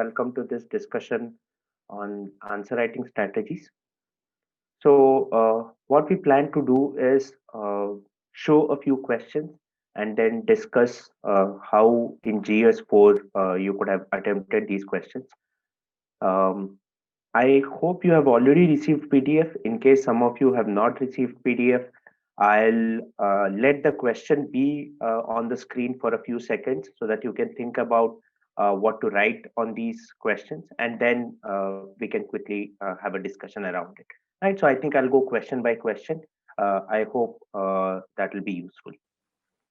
welcome to this discussion on answer writing strategies. So, what we plan to do is show a few questions and then discuss how in GS4 you could have attempted these questions. Um, I hope you have already received PDF. In case some of you have not received PDF, I'll let the question be on the screen for a few seconds so that you can think about what to write on these questions, and then we can quickly have a discussion around it. Right. So I think I'll go question by question. I hope that will be useful.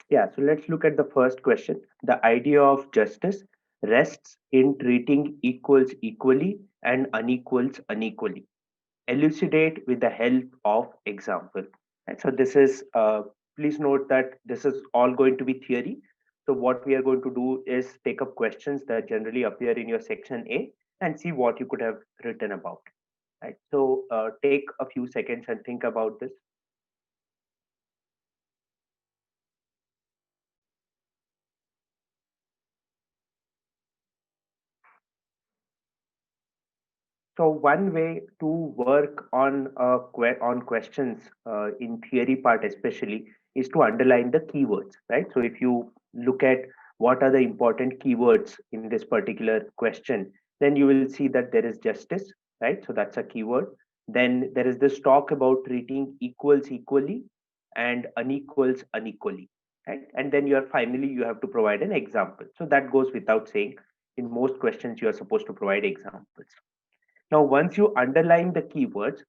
Yeah, so let's look at the first question. The idea of justice rests in treating equals equally and unequals unequally. Elucidate with the help of example. And so this is, please note that this is all going to be theory. So what we are going to do is take up questions that generally appear in your section A and see what you could have written about. Right. So take a few seconds and think about this. So one way to work on on questions in theory part especially is to underline the keywords, right? So if you look at what are the important keywords in this particular question, then you will see that there is justice, right? So that's a keyword. Then there is this talk about treating equals equally and unequals unequally, right? And then finally you have to provide an example. So that goes without saying. In most questions, you are supposed to provide examples. Now, once you underline the keywords,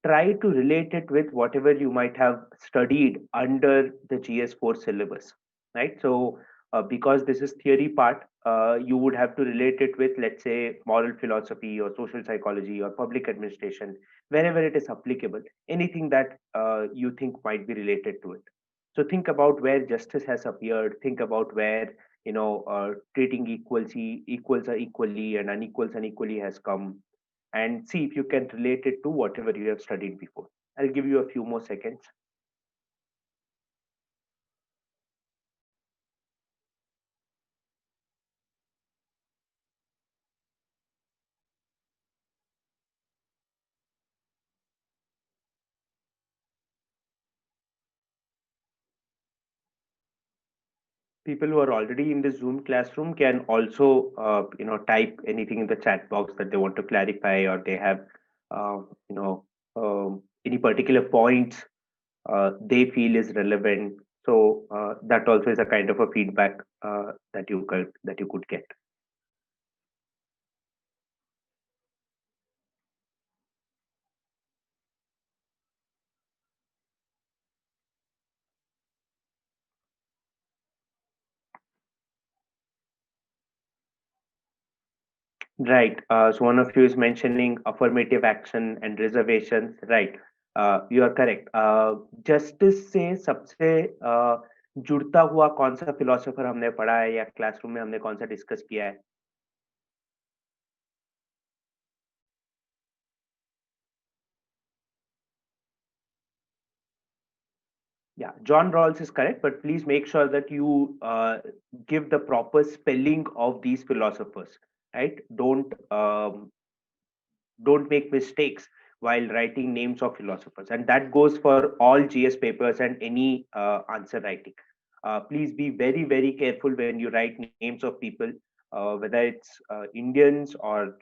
try to relate it with whatever you might have studied under the GS4 syllabus, right? So, because this is theory part, you would have to relate it with, let's say, moral philosophy or social psychology or public administration, wherever it is applicable, anything that you think might be related to it. So, think about where justice has appeared, think about where treating equals are equally and unequals unequally has come, and see if you can relate it to whatever you have studied before. I'll give you a few more seconds. People who are already in the Zoom classroom can also, type anything in the chat box that they want to clarify, or they have, uh, you know, any particular points they feel is relevant. So that also is a kind of a feedback that you could get. Right. So one of you is mentioning affirmative action and reservations. Right. You are correct. Justice से सबसे जुड़ता हुआ कौन सा philosopher हमने पढ़ा है या क्लासरूम में हमने कौन सा डिस्कस किया है? Yeah, John Rawls is correct, but please make sure that you give the proper spelling of these philosophers. Right? Don't make mistakes while writing names of philosophers, and that goes for all GS papers and any answer writing. Please be very very careful when you write names of people, whether it's Indians or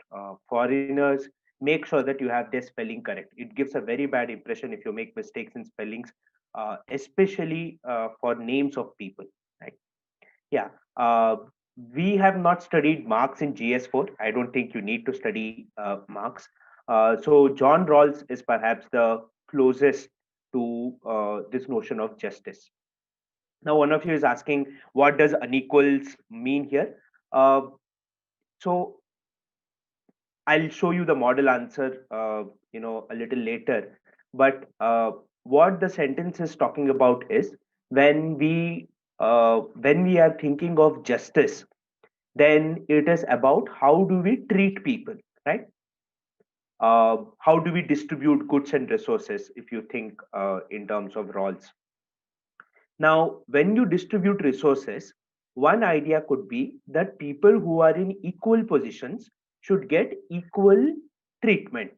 foreigners. Make sure that you have their spelling correct. It gives a very bad impression if you make mistakes in spellings, especially for names of people, right? Yeah. We have not studied Marx in GS4. I don't think you need to study Marx. So John Rawls is perhaps the closest to this notion of justice. Now, one of you is asking, what does unequals mean here? So I'll show you the model answer, a little later. But what the sentence is talking about is when we are thinking of justice, then it is about how do we treat people, right? How do we distribute goods and resources? If you think in terms of roles. Now, when you distribute resources, one idea could be that people who are in equal positions should get equal treatment,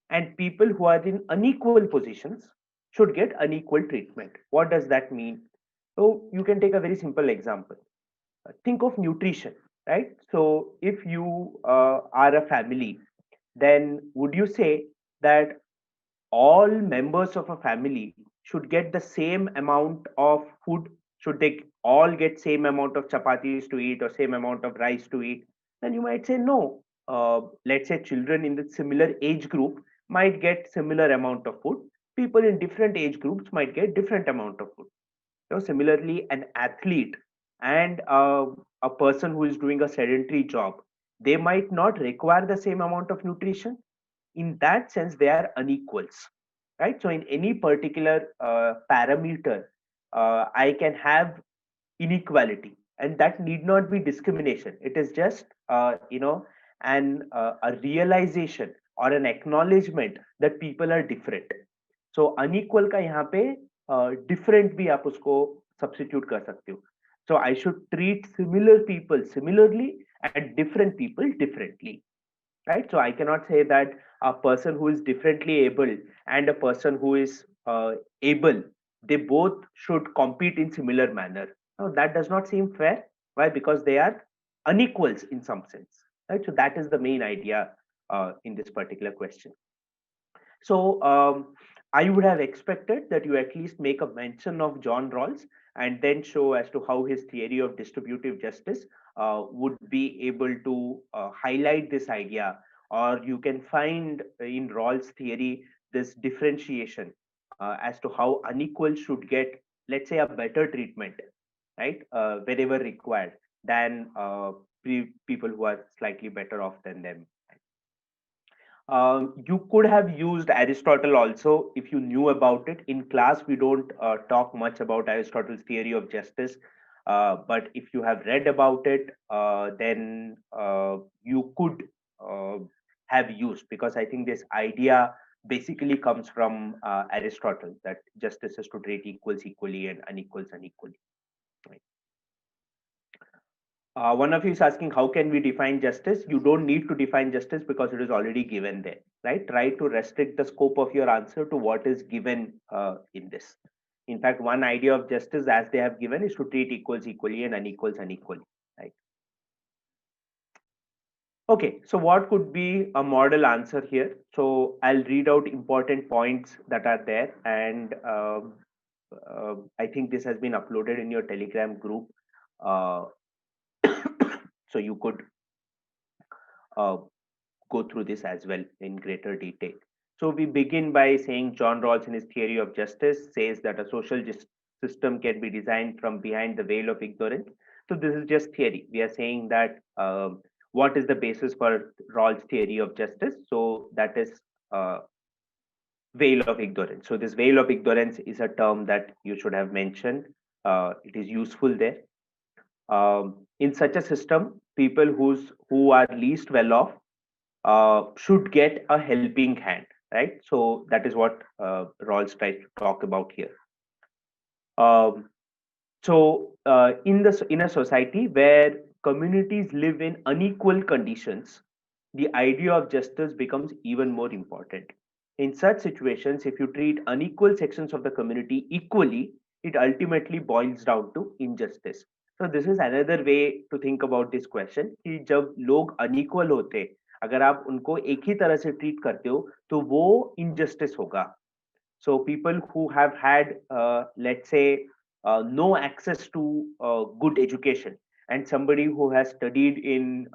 and people who are in unequal positions should get unequal treatment. What does that mean? So you can take a very simple example. Think of nutrition, right? So if you are a family, then would you say that all members of a family should get the same amount of food? Should they all get same amount of chapatis to eat or same amount of rice to eat? Then you might say no. Let's say children in the similar age group might get similar amount of food. People in different age groups might get different amount of food. Similarly, an athlete and a person who is doing a sedentary job, they might not require the same amount of nutrition. In that sense, they are unequals, right? So in any particular parameter, I can have inequality, and that need not be discrimination. It is just an a realization or an acknowledgement that people are different. So unequal का यहाँ पे different भी आप उसको substitute कर सकते हो. So I should treat similar people similarly and different people differently, right? So I cannot say that a person who is differently able and a person who is able, they both should compete in similar manner. No, that does not seem fair. Why? Because they are unequals in some sense, right? So that is the main idea in this particular question. So I would have expected that you at least make a mention of John Rawls and then show as to how his theory of distributive justice would be able to highlight this idea, or you can find in Rawls' theory this differentiation as to how unequal should get, let's say, a better treatment, right, wherever required, than people who are slightly better off than them. You could have used Aristotle also if you knew about it. In class, we don't talk much about Aristotle's theory of justice, but if you have read about it, then you could have used, because I think this idea basically comes from Aristotle, that justice is to treat equals equally and unequals unequally. Right. One of you is asking, how can we define justice? You don't need to define justice because it is already given there, right? Try to restrict the scope of your answer to what is given in this. In fact, one idea of justice as they have given is to treat equals equally and unequals unequally, right? Okay, so what could be a model answer here? So I'll read out important points that are there, and I think this has been uploaded in your Telegram group. So you could uh, go through this as well in greater detail. So we begin by saying John Rawls in his theory of justice says that a social system can be designed from behind the veil of ignorance. So this is just theory. We are saying that what is the basis for Rawls' theory of justice? So that is veil of ignorance. So this veil of ignorance is a term that you should have mentioned. It is useful there. In such a system, people who are least well off should get a helping hand, right? So that is what Rawls tries to talk about here. In a society where communities live in unequal conditions, the idea of justice becomes even more important. In such situations, if you treat unequal sections of the community equally, it ultimately boils down to injustice. So this is another way to think about this question कि जब लोग unequal होते, अगर आप उनको एक ही तरह से treat करते हो, तो वो injustice होगा. So people who have had, let's say, no access to good education, and somebody who has studied in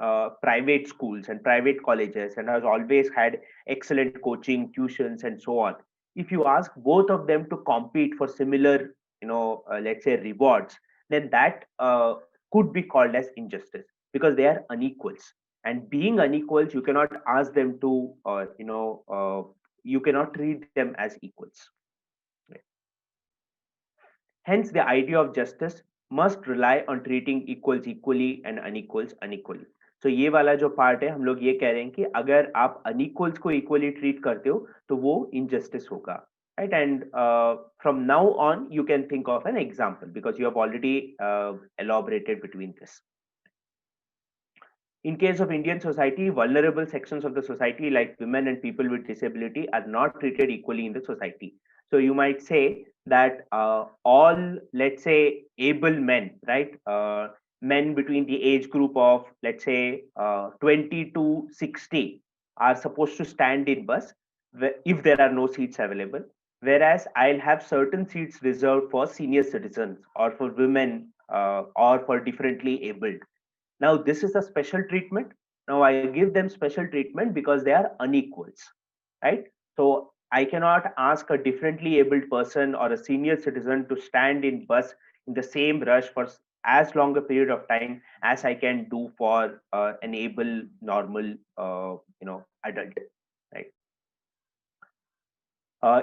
private schools and private colleges and has always had excellent coaching, tuitions, and so on. If you ask both of them to compete for similar, let's say rewards, then that could be called as injustice because they are unequals. And being unequals, you cannot ask them to, you cannot treat them as equals. Hence, the idea of justice must rely on treating equals equally and unequals unequally. So ये वाला जो part है हम लोग ये कह रहे हैं कि अगर आप unequals को equally treat करते हो तो वो injustice होगा, right? And from now on you can think of an example because you have already elaborated between this. In case of Indian society, vulnerable sections of the society like women and people with disability are not treated equally in the society. So you might say that all, let's say, able men, right? Men between the age group of, let's say, 20 to 60 are supposed to stand in bus if there are no seats available. Whereas I'll have certain seats reserved for senior citizens or for women or for differently abled. Now, this is a special treatment. Now, I give them special treatment because they are unequals, right? So, I cannot ask a differently abled person or a senior citizen to stand in bus in the same rush for as long a period of time as I can do for an able, normal, adult, right?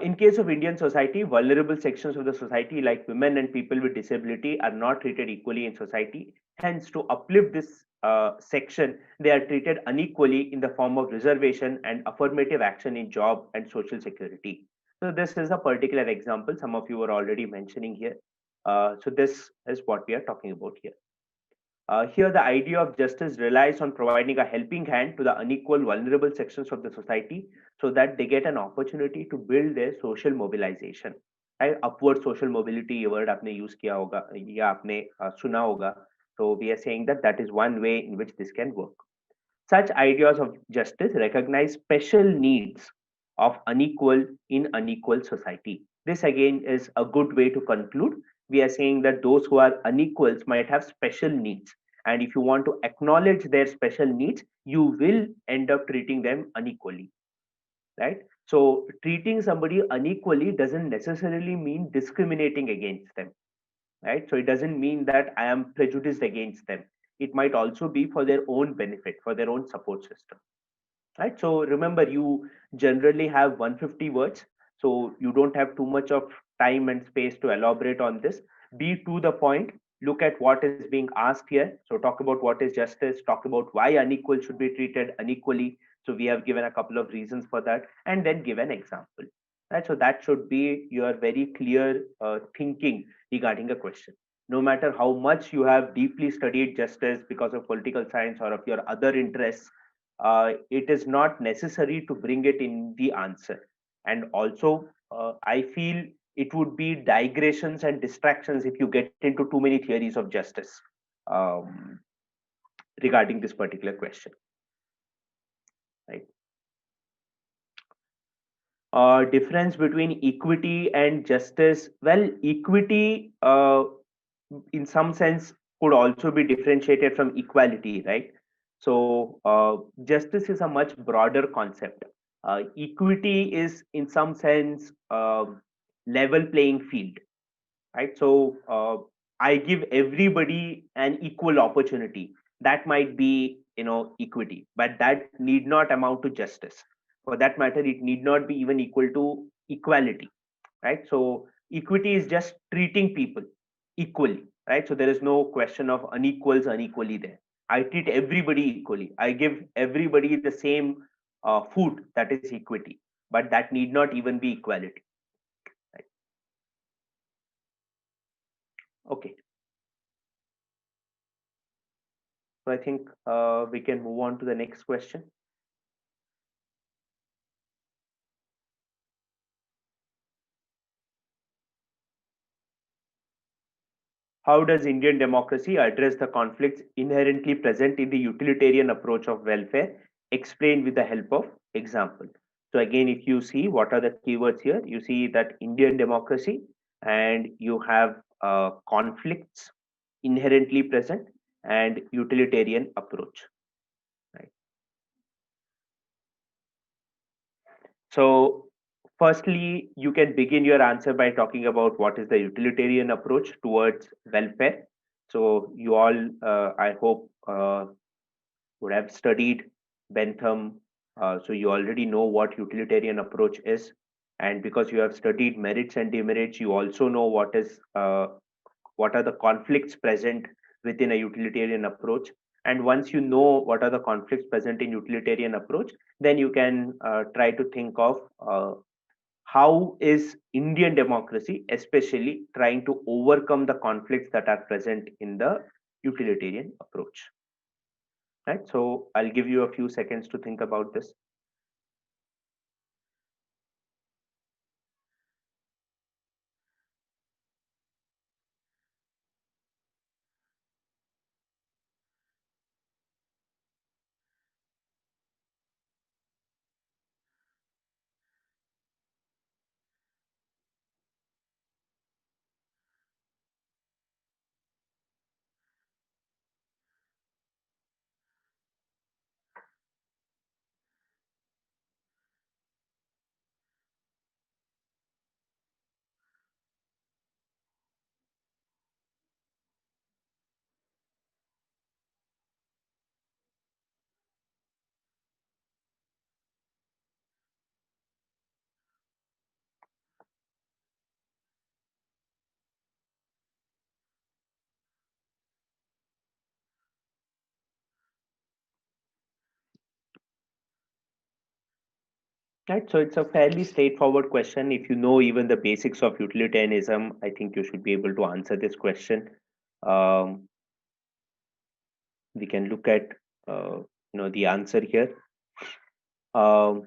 In case of Indian society, vulnerable sections of the society like women and people with disability are not treated equally in society. Hence, to uplift this section, they are treated unequally in the form of reservation and affirmative action in job and social security. So this is a particular example some of you were already mentioning here. So this is what we are talking about here. Here, the idea of justice relies on providing a helping hand to the unequal, vulnerable sections of the society so that they get an opportunity to build their social mobilization. Right? Upward social mobility, ये word आपने use किया होगा या आपने सुना होगा. So we are saying that that is one way in which this can work. Such ideas of justice recognize special needs of unequal in unequal society. This again is a good way to conclude. We are saying that those who are unequals might have special needs. And if you want to acknowledge their special needs, you will end up treating them unequally, right? So treating somebody unequally doesn't necessarily mean discriminating against them, right? So it doesn't mean that I am prejudiced against them. It might also be for their own benefit, for their own support system, right? So remember, you generally have 150 words, so you don't have too much of time and space to elaborate on this. Be to the point, look at what is being asked here. So talk about what is justice, talk about why unequal should be treated unequally. So we have given a couple of reasons for that, and then give an example, right? So that should be your very clear thinking regarding a question. No matter how much you have deeply studied justice because of political science or of your other interests, it is not necessary to bring it in the answer. And also, I feel it would be digressions and distractions if you get into too many theories of justice um, regarding this particular question, right? Difference between equity and justice. Well, equity, in some sense, could also be differentiated from equality, right? So, justice is a much broader concept. Equity is, in some sense, level playing field, right? So, I give everybody an equal opportunity. That might be, equity, but that need not amount to justice. For that matter, it need not be even equal to equality, right? So equity is just treating people equally, right? So there is no question of unequals unequally there. I treat everybody equally. I give everybody the same food. That is equity, but that need not even be equality, right? Okay, so I think we can move on to the next question. How does Indian democracy address the conflicts inherently present in the utilitarian approach of welfare, explained with the help of example? So again, if you see what are the keywords here, you see that Indian democracy and you have conflicts inherently present and utilitarian approach, right? So firstly, you can begin your answer by talking about what is the utilitarian approach towards welfare. So you all, I hope, would have studied Bentham. So you already know what utilitarian approach is. And because you have studied merits and demerits, you also know what are the conflicts present within a utilitarian approach. And once you know what are the conflicts present in utilitarian approach, then you can try to think of how is Indian democracy especially trying to overcome the conflicts that are present in the utilitarian approach. right? So I'll give you a few seconds to think about this. Right, so it's a fairly straightforward question. If you know even the basics of utilitarianism, I think you should be able to answer this question. Um, we can look at the answer here. Um,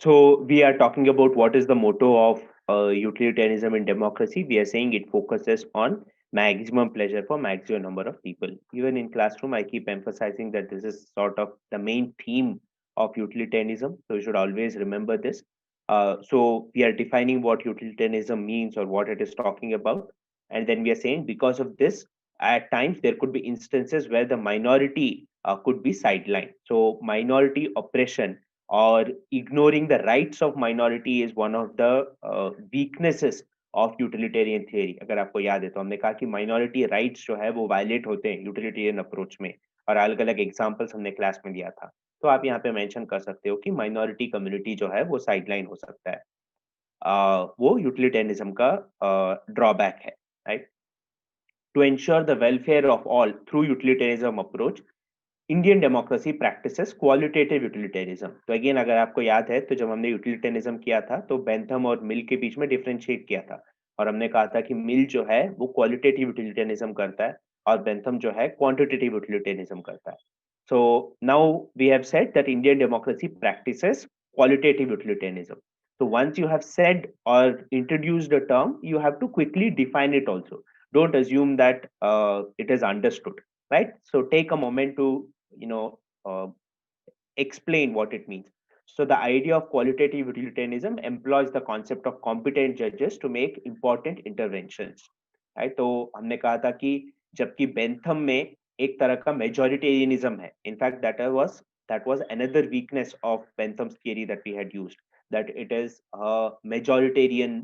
so we are talking about what is the motto of utilitarianism in democracy. We are saying it focuses on maximum pleasure for maximum number of people. Even in classroom, I keep emphasizing that this is sort of the main theme of utilitarianism. So you should always remember this. So we are defining what utilitarianism means or what it is talking about. And then we are saying because of this, at times there could be instances where the minority could be sidelined. So minority oppression or ignoring the rights of minority is one of the weaknesses of utilitarian theory. अगर आपको याद है तो हमने कहा कि minority rights जो है वो वायलेट होते हैं यूटिलिटेरियन अप्रोच में, और अलग अलग एग्जांपल्स हमने क्लास में दिया था. तो आप यहाँ पे मेंशन कर सकते हो कि माइनॉरिटी कम्युनिटी जो है वो साइडलाइन हो सकता है. वो यूटिलिटेरियनिज्म का ड्रॉबैक है, right. To ensure the welfare of all through utilitarianism approach, Indian democracy practices qualitative utilitarianism. तो अगेन अगर आपको याद है तो जब हमने यूटिलिटेरिज्म किया था तो बेंथम और मिल के बीच में डिफरेंशिएट किया था, और हमने कहा था कि मिल जो है वो क्वालिटेटिव यूटिलिटेरिज्म करता है और बेंथम जो है क्वांटिटेटिव यूटिलिटेरिज्म करता है. So now we have said that Indian democracy practices qualitative utilitarianism. So once you have said or introduced a term, you have to quickly define it also. Don't assume that it is understood, right? So take a moment to you know uh, explain what it means. So the idea of qualitative utilitarianism employs the concept of competent judges to make important interventions, right? तो हमने कहा था कि जबकि Bentham में एक तरह का मेजोरिटेरियनिज्म है. In fact that was another weakness of Bentham's theory that we had used, that it is a majoritarian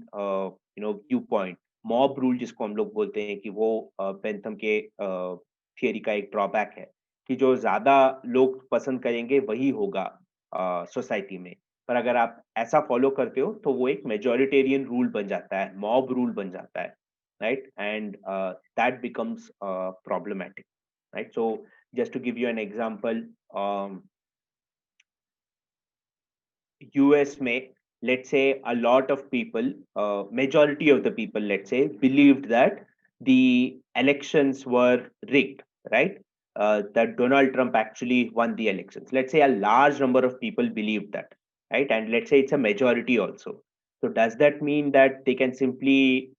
viewpoint. Mob rule जिसको हम लोग बोलते हैं कि वो बेंथम के थियरी का एक ड्रॉबैक है कि जो ज्यादा लोग पसंद करेंगे वही होगा सोसाइटी में. पर अगर आप ऐसा फॉलो करते हो तो वो एक मेजोरिटेरियन रूल बन जाता है, मॉब रूल बन जाता है, right. And that becomes problematic, right. So just to give you an example, US में, let's say a lot of people, majority of the people, let's say, believed that the elections were rigged, right? That Donald Trump actually won the elections. Let's say a large number of people believed that, right? And let's say it's a majority also. So does that mean that they can simply,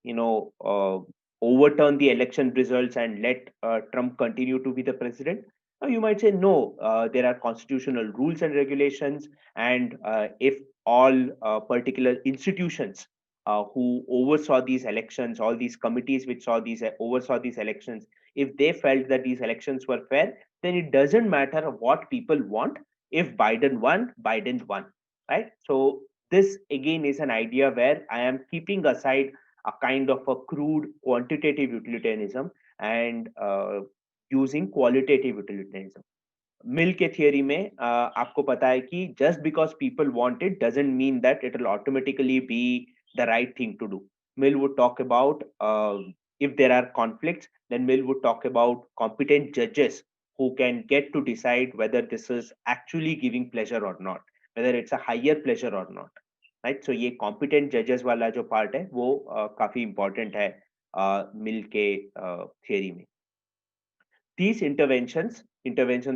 overturn the election results and let Trump continue to be the president? Now you might say no. There are constitutional rules and regulations, and if all particular institutions who oversaw these elections, all these committees which oversaw these elections, if they felt that these elections were fair, then it doesn't matter what people want. If Biden won, Biden won, right? So this again is an idea where I am keeping aside a kind of a crude quantitative utilitarianism and using qualitative utilitarianism. मिल के theory में आपको पता है कि just because people want it doesn't mean that it will automatically be the right thing to do. Mill would talk about if there are conflicts, then Mill would talk about competent judges who can get to decide whether this is actually giving pleasure or not, whether it's a higher pleasure or not, right? So ये competent judges वाला जो part है वो काफी important है Mill के theory में. These interventions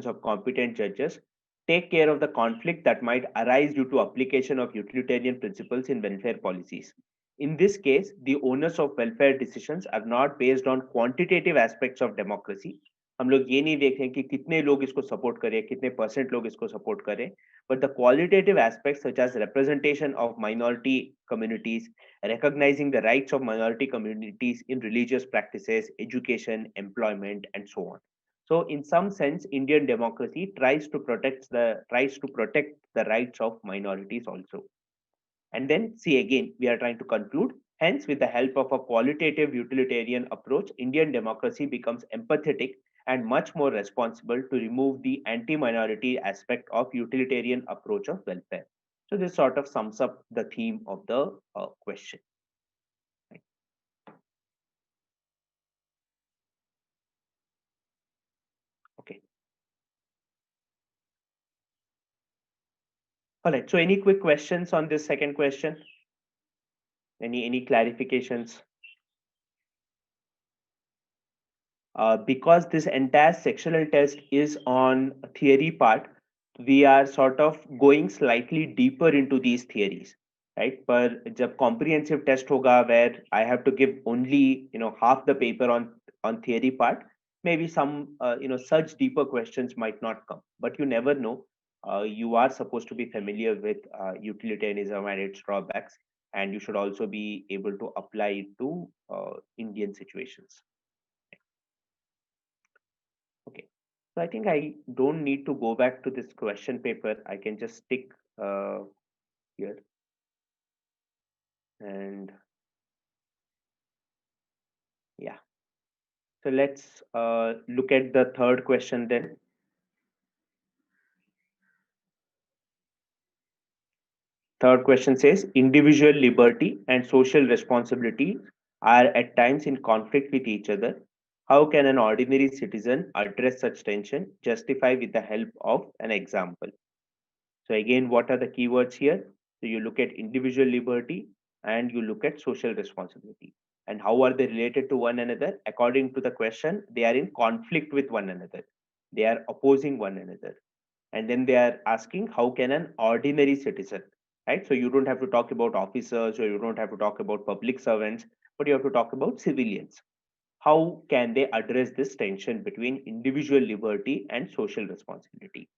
of competent judges, take care of the conflict that might arise due to application of utilitarian principles in welfare policies. In this case, the onus of welfare decisions are not based on quantitative aspects of democracy. हम लोग ये नहीं देख रहे कि कितने लोग इसको सपोर्ट करें, कितने परसेंट लोग इसको सपोर्ट करें, but the qualitative aspects such as representation of minority communities, recognizing the rights of minority communities in religious practices, education, employment, and so on. So, in some sense, Indian democracy tries to protect the rights of minorities also. And then, see again, we are trying to conclude. Hence, with the help of a qualitative utilitarian approach, Indian democracy becomes empathetic and much more responsible to remove the anti-minority aspect of utilitarian approach of welfare. So this sort of sums up the theme of the question. Okay. All right. So any quick questions on this second question? Any clarifications? Because this entire sectional test is on theory part, we are sort of going slightly deeper into these theories, right? But the comprehensive test hoga where I have to give only half the paper on theory part, maybe some such deeper questions might not come, but you never know. You are supposed to be familiar with utilitarianism and its drawbacks, and you should also be able to apply it to Indian situations. Okay, so I think I don't need to go back to this question paper. I can just stick here. And yeah, so let's look at the third question then. Third question says, individual liberty and social responsibility are at times in conflict with each other. How can an ordinary citizen address such tension, justify with the help of an example? So again, what are the keywords here? So you look at individual liberty and you look at social responsibility. And how are they related to one another? According to the question, they are in conflict with one another. They are opposing one another. And then they are asking, how can an ordinary citizen, right? So you don't have to talk about officers or you don't have to talk about public servants, but you have to talk about civilians. How can they address this tension between individual liberty and social responsibility?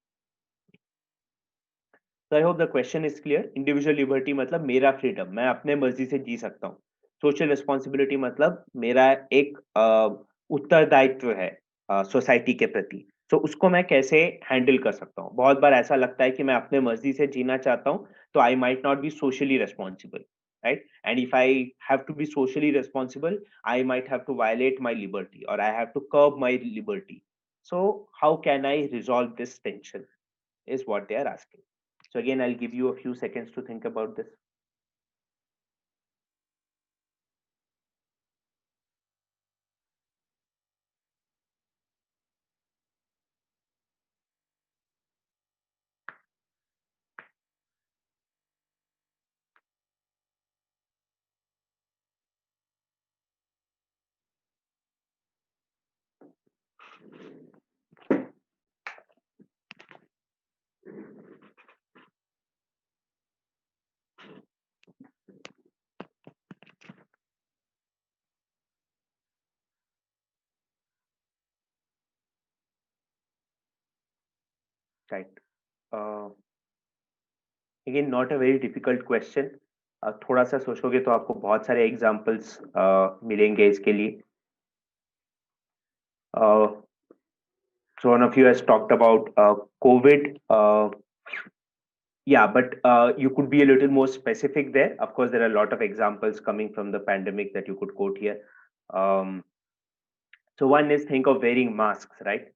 So I hope the question is clear. Individual liberty मतलब मेरा freedom, मैं अपने मर्जी से जी सकता हूँ. Social responsibility मतलब मेरा एक उत्तरदायित्व है सोसाइटी के प्रति. तो उसको मैं कैसे हैंडल कर सकता हूँ. बहुत बार ऐसा लगता है कि मैं अपने मर्जी से जीना चाहता हूँ, तो I might not be socially responsible, right? And if I have to be socially responsible, I might have to violate my liberty or I have to curb my liberty. So how can I resolve this tension? Is what they are asking. So again, I'll give you a few seconds to think about this. Right. Uh, Again, not a very difficult question. थोड़ा सा सोचोगे तो आपको बहुत सारे examples मिलेंगे इसके लिए. So one of you has talked about COVID. Yeah, but you could be a little more specific there. Of course, there are a lot of examples coming from the pandemic that you could quote here. So one is think of wearing masks, right?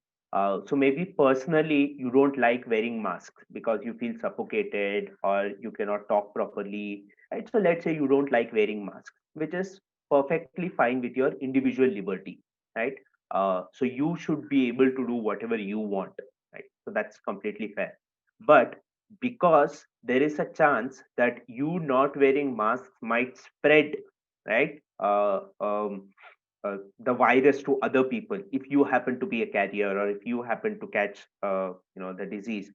So maybe personally you don't like wearing masks because you feel suffocated or you cannot talk properly, right? So let's say you don't like wearing masks, which is perfectly fine with your individual liberty, right? So you should be able to do whatever you want, right? So that's completely fair. But because there is a chance that you not wearing masks might spread, right? the virus to other people if you happen to be a carrier or if you happen to catch the disease.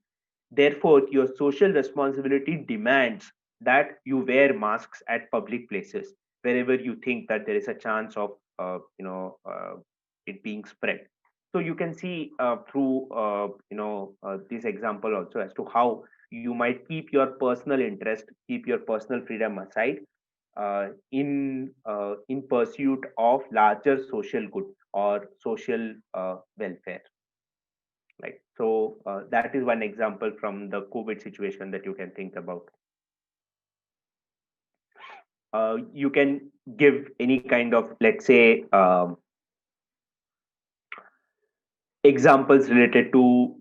Therefore, your social responsibility demands that you wear masks at public places wherever you think that there is a chance of it being spread. So you can see through this example also as to how you might keep your personal interest, keep your personal freedom aside in pursuit of larger social good or social welfare. Right. So that is one example from the COVID situation that you can think about. You can give any kind of, let's say, examples related to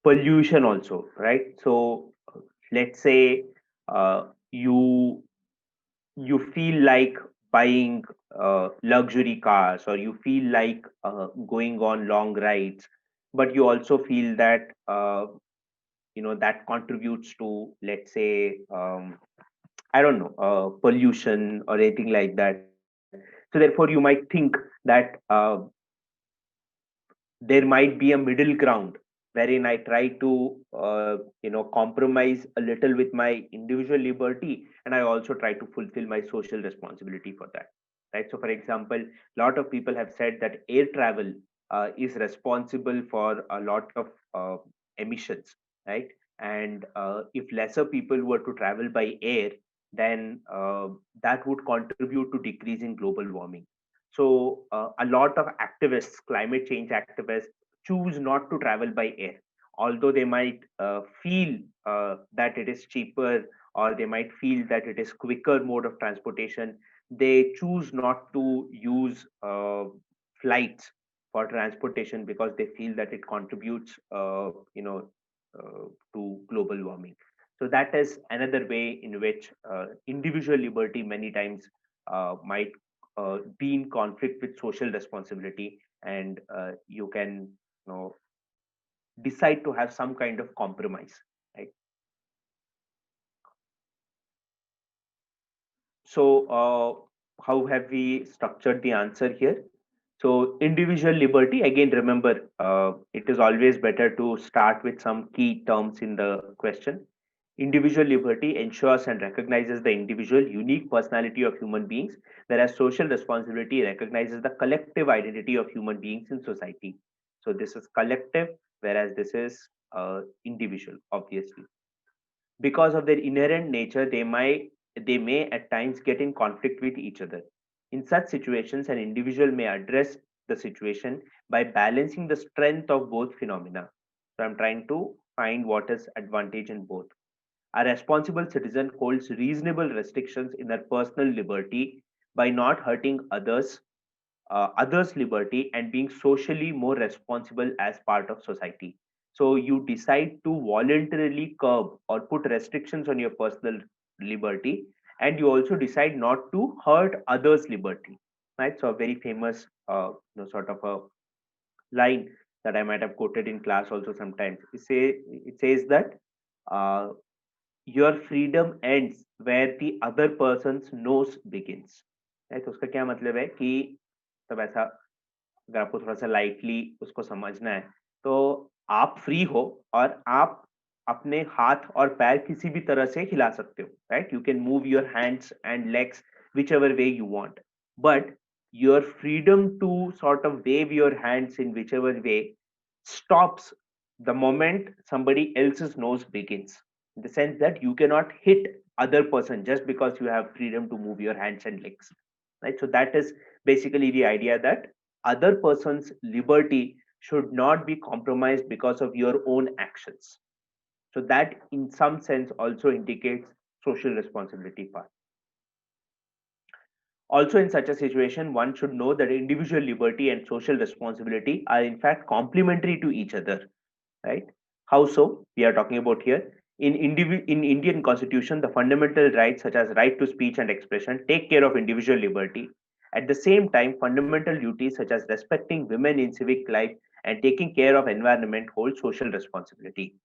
pollution also, right? So let's say you feel like buying luxury cars, or you feel like going on long rides, but you also feel that that contributes to, let's say, I don't know, pollution or anything like that. So therefore you might think that there might be a middle ground wherein I try to compromise a little with my individual liberty, and I also try to fulfill my social responsibility for that. Right. So for example, a lot of people have said that air travel is responsible for a lot of emissions, right? And if lesser people were to travel by air, then that would contribute to decreasing global warming. So a lot of activists, climate change activists, choose not to travel by air, although they might feel that it is cheaper, or they might feel that it is quicker mode of transportation. They choose not to use flights for transportation because they feel that it contributes, to global warming. So that is another way in which individual liberty many times might be in conflict with social responsibility, and you can decide to have some kind of compromise, right? So how have we structured the answer here? So individual liberty, again, remember, it is always better to start with some key terms in the question. Individual liberty ensures and recognizes the individual unique personality of human beings, whereas social responsibility recognizes the collective identity of human beings in society. So this is collective, whereas this is individual, obviously. Because of their inherent nature, they may at times get in conflict with each other. In such situations, an individual may address the situation by balancing the strength of both phenomena. So I'm trying to find what is advantage in both. A responsible citizen holds reasonable restrictions in their personal liberty by not hurting others' liberty and being socially more responsible as part of society. So you decide to voluntarily curb or put restrictions on your personal liberty, and you also decide not to hurt others' liberty. Right. So a very famous, sort of a line that I might have quoted in class also sometimes. It says that uh, your freedom ends where the other person's nose begins. Right. तो उसका क्या मतलब है कि तब ऐसा, अगर आपको थोड़ा सा लाइटली उसको समझना है, तो आप फ्री हो और आप अपने हाथ और पैर किसी भी तरह से हिला सकते हो, right? You can move your hands and legs which ever way you want, but your freedom to sort of wave your hands in whichever way stops the moment somebody else's nose begins, in the sense that you cannot hit other person just because you have freedom to move your hands and legs, right? So that is basically the idea, that other person's liberty should not be compromised because of your own actions. So that in some sense also indicates social responsibility part. Also, in such a situation, one should know that individual liberty and social responsibility are in fact complementary to each other, right? How so? We are talking about here. In Indian Constitution, the fundamental rights such as right to speech and expression take care of individual liberty. At the same time, fundamental duties such as respecting women in civic life and taking care of environment hold social responsibility.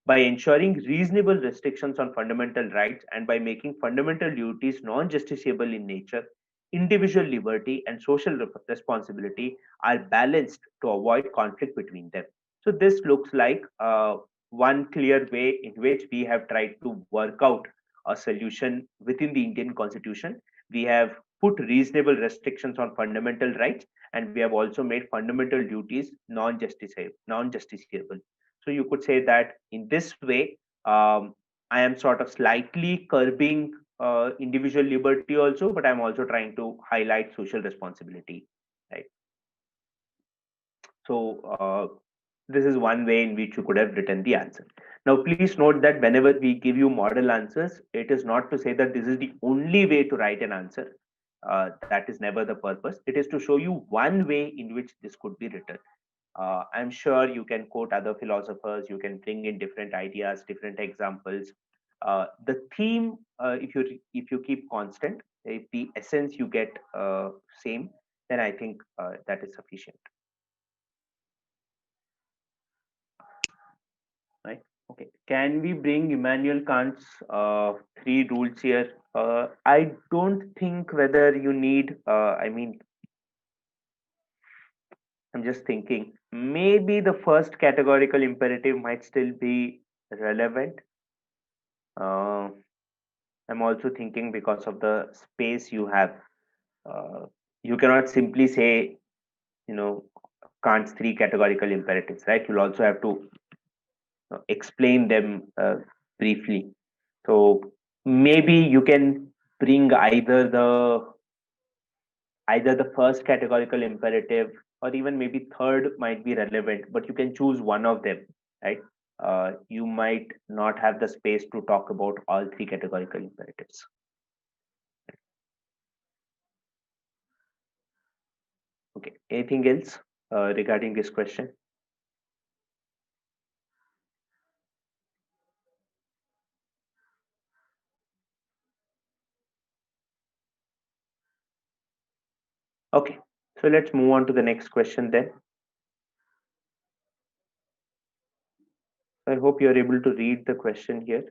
By ensuring reasonable restrictions on fundamental rights and by making fundamental duties non-justiciable in nature, individual liberty and social responsibility are balanced to avoid conflict between them. So this looks like one clear way in which we have tried to work out a solution within the Indian Constitution. We have put reasonable restrictions on fundamental rights, and we have also made fundamental duties non-justiciable. So you could say that in this way, I am sort of slightly curbing individual liberty also, but I'm also trying to highlight social responsibility, right? So this is one way in which you could have written the answer. Now, please note that whenever we give you model answers, it is not to say that this is the only way to write an answer. That is never the purpose. It is to show you one way in which this could be written. I'm sure you can quote other philosophers, you can bring in different ideas, different examples. The theme, if you keep constant, if the essence you get same, then I think that is sufficient. Right? Okay. Can we bring Immanuel Kant's three rules here? I don't think whether you need. I mean, I'm just thinking. Maybe the first categorical imperative might still be relevant. Uh, I'm also thinking because of the space you have. Uh, you cannot simply say, you know, Kant's three categorical imperatives, right? You'll also have to explain them briefly. So maybe you can bring either the first categorical imperative or even maybe third might be relevant, but you can choose one of them, right? You might not have the space to talk about all three categorical imperatives. Okay. Anything else regarding this question? Okay. So let's move on to the next question then. I hope you're able to read the question here.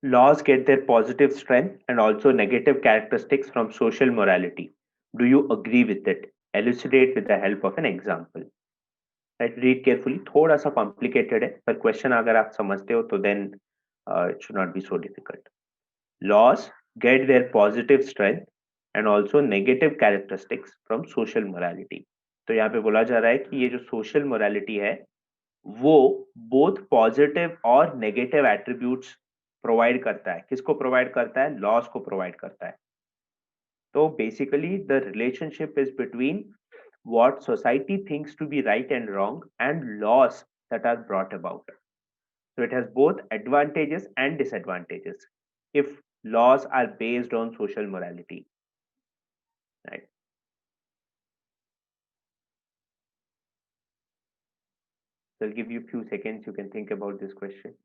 Laws get their positive strength and also negative characteristics from social morality. Do you agree with it? Elucidate with the help of an example. Right? Read carefully. थोड़ा सा complicated है, पर question अगर आप समझते हो तो then it should not be so difficult. Laws get their positive strength and also negative characteristics from social morality. तो यहाँ पे बोला जा रहा है कि ये जो social morality है वो बोथ पॉजिटिव और नेगेटिव एट्रीब्यूट्स प्रोवाइड करता है. किसको प्रोवाइड करता है? लॉस को प्रोवाइड करता है. तो basically the relationship is between what society thinks to be right and wrong and laws that are brought about. So it has both advantages and disadvantages if laws are based on social morality, right? So I'll give you a few seconds, you can think about this question.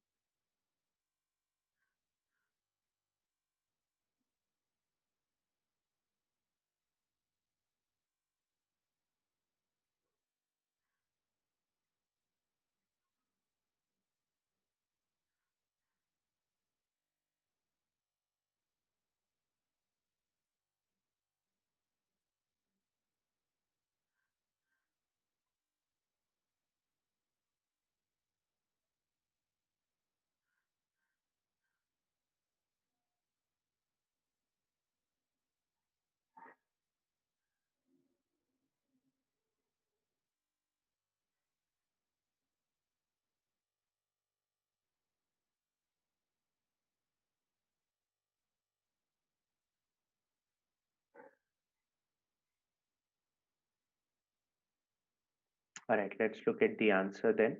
All right, let's look at the answer then.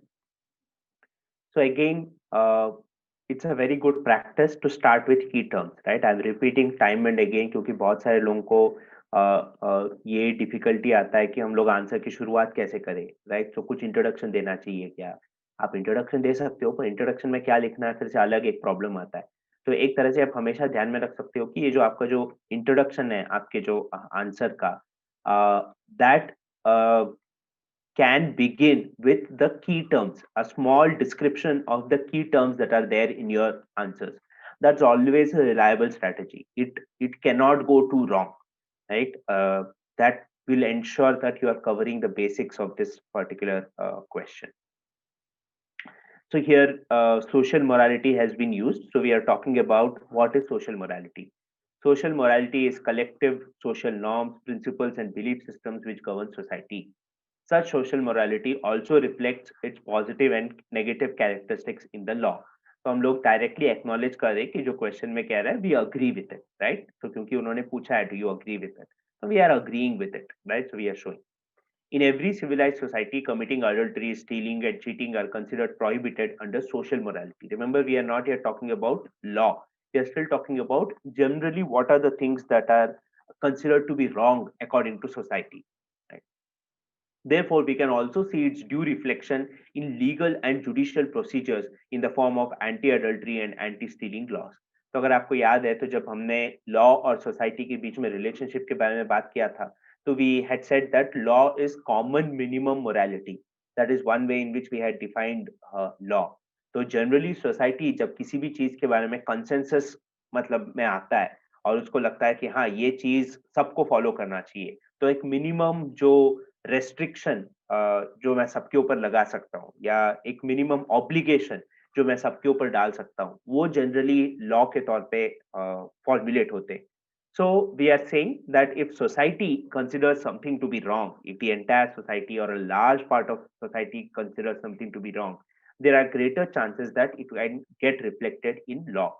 So again, it's a very good practice to start with key terms, right? I'm repeating time and again क्योंकि बहुत सारे लोगों को ये difficulty आता है कि हम लोग आंसर की शुरुआत कैसे करें, राइट? तो कुछ इंट्रोडक्शन देना चाहिए क्या? आप इंट्रोडक्शन दे सकते हो, पर इंट्रोडक्शन में क्या लिखना है फिर से अलग एक प्रॉब्लम आता है. तो एक तरह से आप हमेशा ध्यान में रख सकते हो कि ये जो आपका जो इंट्रोडक्शन है आपके जो आंसर का, that can begin with the key terms, a small description of the key terms that are there in your answers. That's always a reliable strategy. It cannot go too wrong, right? That will ensure that you are covering the basics of this particular question. So here, social morality has been used. So we are talking about what is social morality. Social morality is collective social norms, principles, and belief systems which govern society. Such social morality also reflects its positive and negative characteristics in the law. तो हम लोग directly acknowledge करें कि जो question में कह रहा है we agree with it, right? तो क्योंकि उन्होंने पूछा है do you agree with it, so we are agreeing with it, right? So we are showing. In every civilized society, committing adultery, stealing, and cheating are considered prohibited under social morality. Remember, we are not here talking about law. We are still talking about generally what are the things that are considered to be wrong according to society. Right? Therefore, we can also see its due reflection in legal and judicial procedures in the form of anti-adultery and anti-stealing laws. तो अगर आपको याद है तो जब हमने law और society के बीच में रिलेशनशिप के बारे में बात किया था, तो we had said that law is common minimum morality. That is one way in which we had defined law. तो जनरली सोसाइटी जब किसी भी चीज के बारे में कंसेंसस मतलब में आता है और उसको लगता है कि हाँ ये चीज सबको फॉलो करना चाहिए, तो एक मिनिमम जो रेस्ट्रिक्शन जो मैं सबके ऊपर लगा सकता हूँ या एक मिनिमम ऑब्लिगेशन जो मैं सबके ऊपर डाल सकता हूँ, वो जनरली लॉ के तौर पे फॉर्मुलेट होते हैं. So we are saying that if society considers something to be wrong, if the entire society or a large part of society considers something to be wrong, there are greater chances that it can get reflected in law.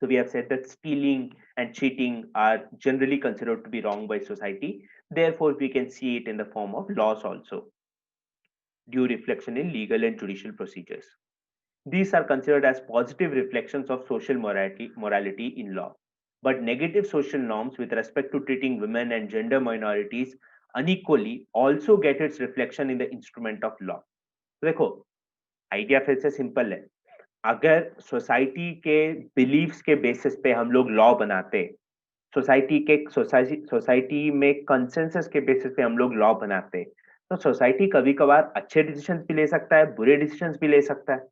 So we have said that stealing and cheating are generally considered to be wrong by society. Therefore, we can see it in the form of laws also, due reflection in legal and judicial procedures. These are considered as positive reflections of social morality in law. But negative social norms with respect to treating women and gender minorities unequally also get its reflection in the instrument of law. देखो, idea फिर से simple है. अगर society के beliefs के basis पे हम लोग लॉ बनाते, सोसाइटी में कंसेंसस के बेसिस पे हम लोग लॉ बनाते, तो सोसाइटी कभी कभार अच्छे डिसीजंस भी ले सकता है, बुरे डिसीजंस भी ले सकता है,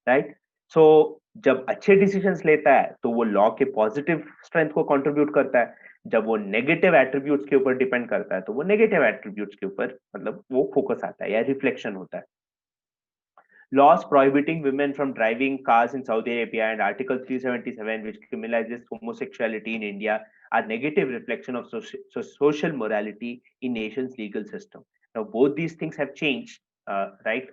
राइट? सो जब अच्छे डिसीजंस लेता है तो वो लॉ के पॉजिटिव स्ट्रेंथ को कंट्रीब्यूट करता है. जब वो नेगेटिव एट्रीब्यूट्स के ऊपर डिपेंड करता है तो वो नेगेटिव एट्रीब्यूट्स के ऊपर मतलब वो फोकस आता है या रिफ्लेक्शन होता है. Laws prohibiting women from driving cars in Saudi Arabia and Article 377, which criminalizes homosexuality in India, are negative reflection of social morality in nation's legal system. Now, both these things have changed, right?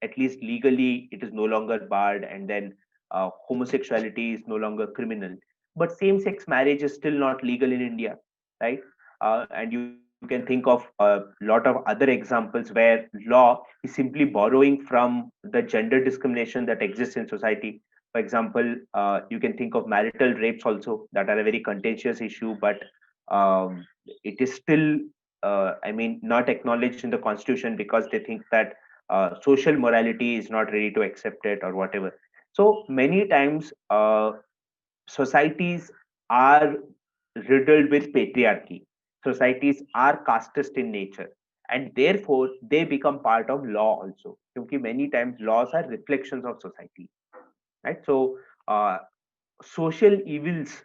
At least legally, it is no longer barred, and then homosexuality is no longer criminal. But same-sex marriage is still not legal in India, right? And you can think of a lot of other examples where law is simply borrowing from the gender discrimination that exists in society. For example, you can think of marital rapes also that are a very contentious issue, but it is still, I mean, not acknowledged in the constitution because they think that social morality is not ready to accept it or whatever. So many times, societies are riddled with patriarchy. Societies are casteist in nature, and therefore they become part of law also. Because many times laws are reflections of society, right? So social evils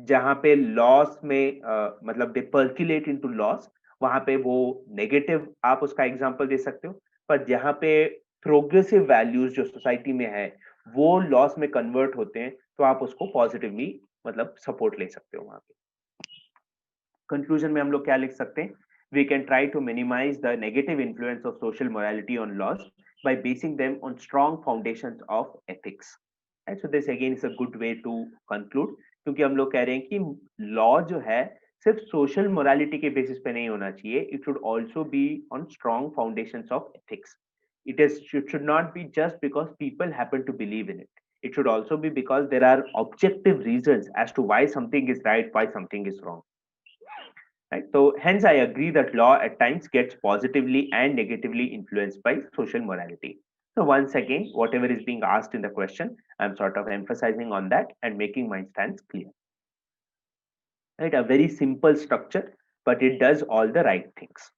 जहाँ पे loss में मतलब दे percolate into loss, वहां पे वो negative आप उसका example दे सकते हो. पर जहाँ पे प्रोग्रेसिव वैल्यूज जो सोसाइटी में है वो लॉस में कन्वर्ट होते हैं, तो आप उसको पॉजिटिवली मतलब सपोर्ट ले सकते हो वहां पे. कंक्लूजन में हम लोग क्या लिख सकते हैं? We can try to minimize the negative influence of social morality on laws by basing them on strong foundations of ethics. Right? So this again is a good way to conclude, क्योंकि हम लोग कह रहे हैं कि law जो है सिर्फ सोशल मोरालिटी के बेसिस पे नहीं होना चाहिए, it should also be on strong foundations of ethics. It should not be just because people happen to believe in it. It should also be because there are objective reasons as to why something is right, why something is wrong. Right? So hence I agree that law at times gets positively and negatively influenced by social morality. So once again, whatever is being asked in the question, I'm sort of emphasizing on that and making my stance clear. Right? A very simple structure, but it does all the right things.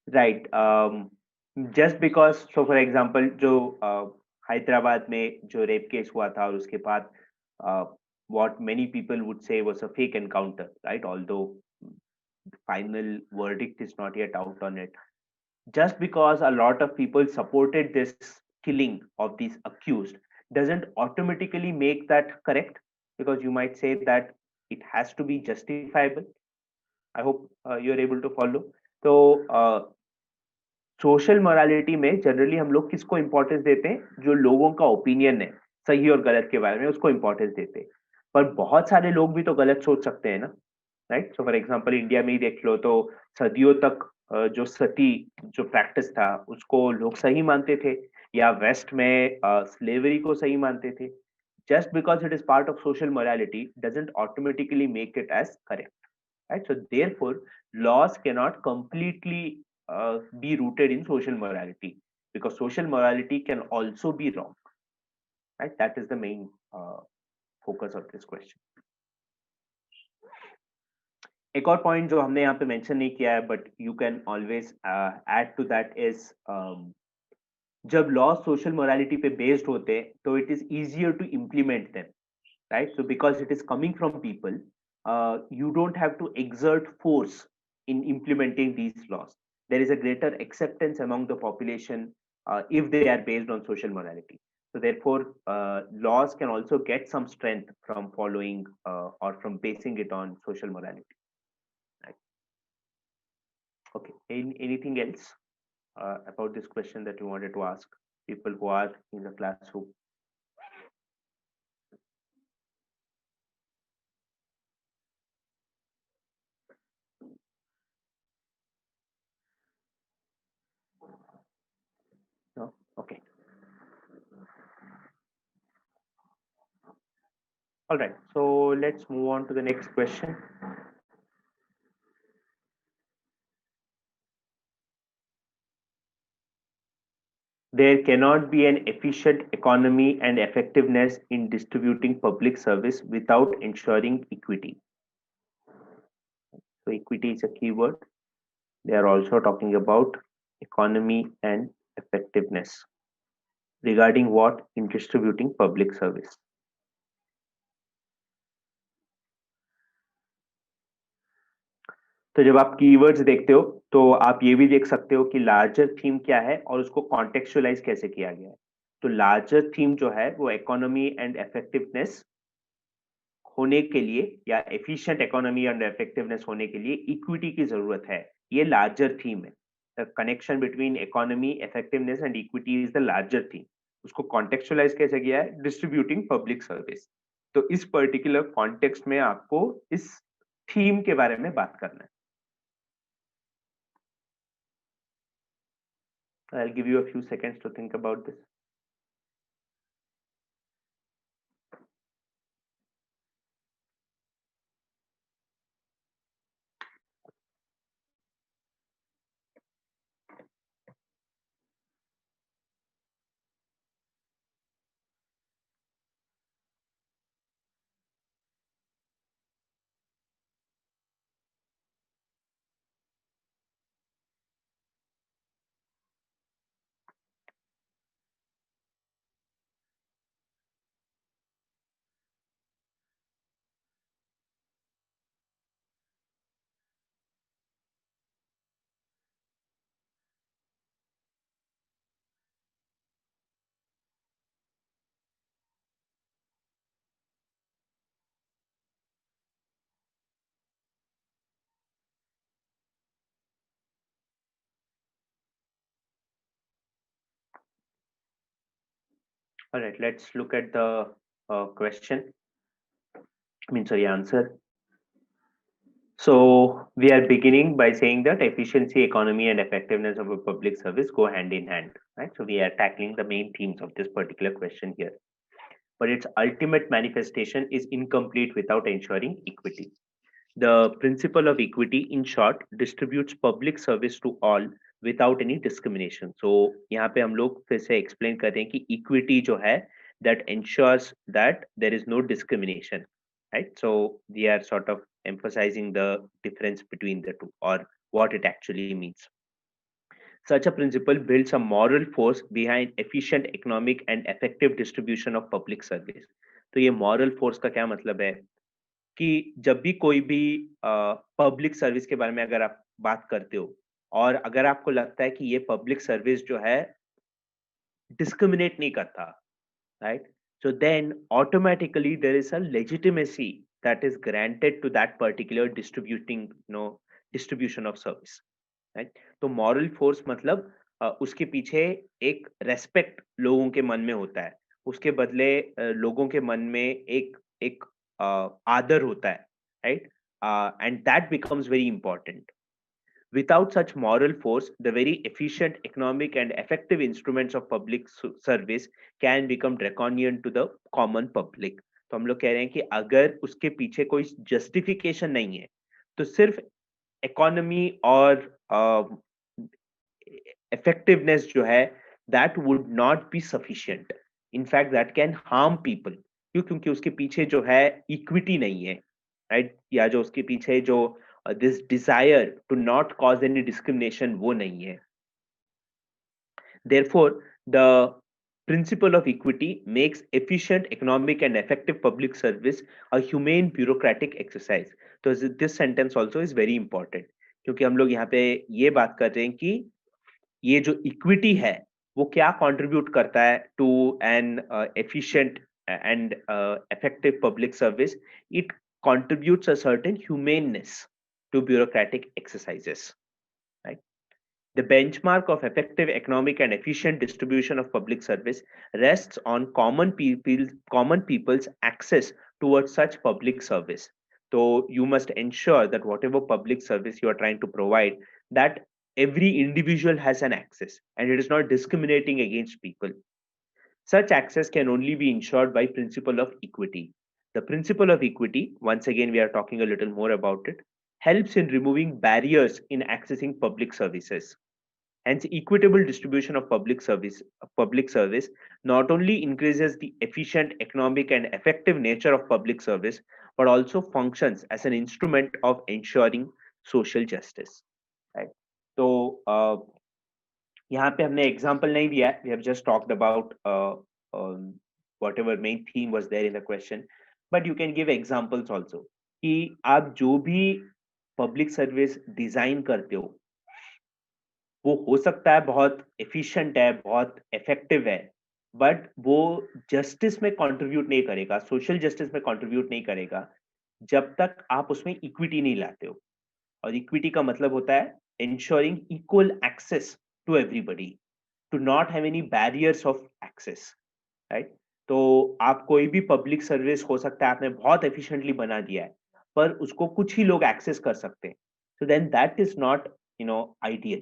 Right, just because, so for example जो हैदराबाद में जो rape case हुआ था और उसके बाद what many people would say was a fake encounter, right? Although the final verdict is not yet out on it. Just because a lot of people supported this killing of these accused doesn't automatically make that correct, because you might say that it has to be justifiable. I hope you're able to follow. So social morality में generally हम लोग किसको importance देते हैं? जो लोगों का opinion है सही और गलत के बारे में, उसको इंपॉर्टेंस देते हैं। पर बहुत सारे लोग भी तो गलत सोच सकते हैं ना, right? So for example India में ही देख लो तो सदियों तक जो सती जो प्रैक्टिस था उसको लोग सही मानते थे, या वेस्ट में स्लेवरी को सही मानते थे। Just because it is part of social morality doesn't automatically make it as correct, right? So therefore laws cannot completely be rooted in social morality, because social morality can also be wrong, right? That is the main focus of this question. एक और point जो हमने यहाँ पे mention नहीं किया है but you can always add to that is, जब लॉ सोशल मोरालिटी पे बेस्ड होते हैं तो it is easier to implement them, right? So because it is coming from people, you don't have to exert force in implementing these laws. There is a greater acceptance among the population if they are based on social morality. So therefore, laws can also get some strength from following or from basing it on social morality. Right? Okay. Anything else about this question that you wanted to ask people who are in the classroom? No? Okay. All right. So let's move on to the next question. There cannot be an efficient economy and effectiveness in distributing public service without ensuring equity. So equity is a keyword. They are also talking about economy and effectiveness regarding what? In distributing public service. तो जब आप keywords देखते हो तो आप ये भी देख सकते हो कि लार्जर थीम क्या है और उसको कॉन्टेक्चुअलाइज कैसे किया गया है। तो लार्जर थीम जो है वो इकोनॉमी एंड इफेक्टिवनेस होने के लिए, या एफिशिएंट इकोनॉमी एंड इफेक्टिवनेस होने के लिए इक्विटी की जरूरत है। ये लार्जर थीम है। The connection between economy, effectiveness and equity is the larger theme. उसको कॉन्टेक्चुअलाइज कैसे किया है? Distributing public service. तो इस पर्टिकुलर कॉन्टेक्स्ट में आपको इस थीम के बारे में बात करना है। I'll give you a few seconds to think about this. All right, let's look at the question. I mean, sorry, answer. So we are beginning by saying that efficiency, economy, and effectiveness of a public service go hand in hand, right? So we are tackling the main themes of this particular question here. But its ultimate manifestation is incomplete without ensuring equity. The principle of equity, in short, distributes public service to all without any discrimination. So यहाँ पे हम लोग फिर से explain करते हैं कि equity जो है that ensures that there is no discrimination, right? So we are sort of emphasizing the difference between the two, or what it actually means. Such a principle builds a moral force behind efficient economic and effective distribution of public service. तो ये moral force का क्या मतलब है कि जब भी कोई भी पब्लिक सर्विस के बारे में अगर आप बात करते हो और अगर आपको लगता है कि ये पब्लिक सर्विस जो है डिस्क्रिमिनेट नहीं करता, right? So then automatically there is a legitimacy that is granted to that particular distribution of service, right? तो moral force मतलब उसके पीछे एक रेस्पेक्ट लोगों के मन में होता है, उसके बदले लोगों के मन में एक एक आदर होता है, right? And that becomes very important. Without such moral force, the very efficient economic and effective instruments of public service can become draconian to the common public. तो हम लोग कह रहे हैं कि अगर उसके पीछे कोई जस्टिफिकेशन नहीं है, तो सिर्फ इकोनॉमी और effectiveness जो है that would not be sufficient. In fact, that can harm people. क्यों? क्योंकि उसके पीछे जो है इक्विटी नहीं है, right? या जो उसके पीछे जो this desire to not cause any discrimination वो नहीं है. Therefore, the principle of equity makes efficient economic and effective public service a humane bureaucratic exercise. So this sentence also is very important क्योंकि हम लोग यहाँ पे ये बात कर रहे हैं कि ये जो इक्विटी है वो क्या कंट्रीब्यूट करता है to an efficient and effective public service. It contributes a certain humaneness to bureaucratic exercises, right? The benchmark of effective economic and efficient distribution of public service rests on common people's access towards such public service. So you must ensure that whatever public service you are trying to provide, that every individual has an access and it is not discriminating against people. Such access can only be ensured by principle of equity. The principle of equity, once again we are talking a little more about it, helps in removing barriers in accessing public services. Hence, equitable distribution of public service not only increases the efficient economic and effective nature of public service, but also functions as an instrument of ensuring social justice. Right? So, यहाँ पे हमने example नहीं दिया है. We have just talked about whatever main theme was there in the question, but you can give examples also कि आप जो भी public service design करते हो वो हो सकता है बहुत efficient है, बहुत effective है, but वो justice में contribute नहीं करेगा, social justice में contribute नहीं करेगा, जब तक आप उसमें equity नहीं लाते हो. और equity का मतलब होता है ensuring equal access to everybody, to not have any barriers of access, right? तो आप कोई भी पब्लिक सर्विस हो सकता है आपने बहुत एफिशिएंटली बना दिया है पर उसको कुछ ही लोग एक्सेस कर सकते हैं, so then that is not ideal,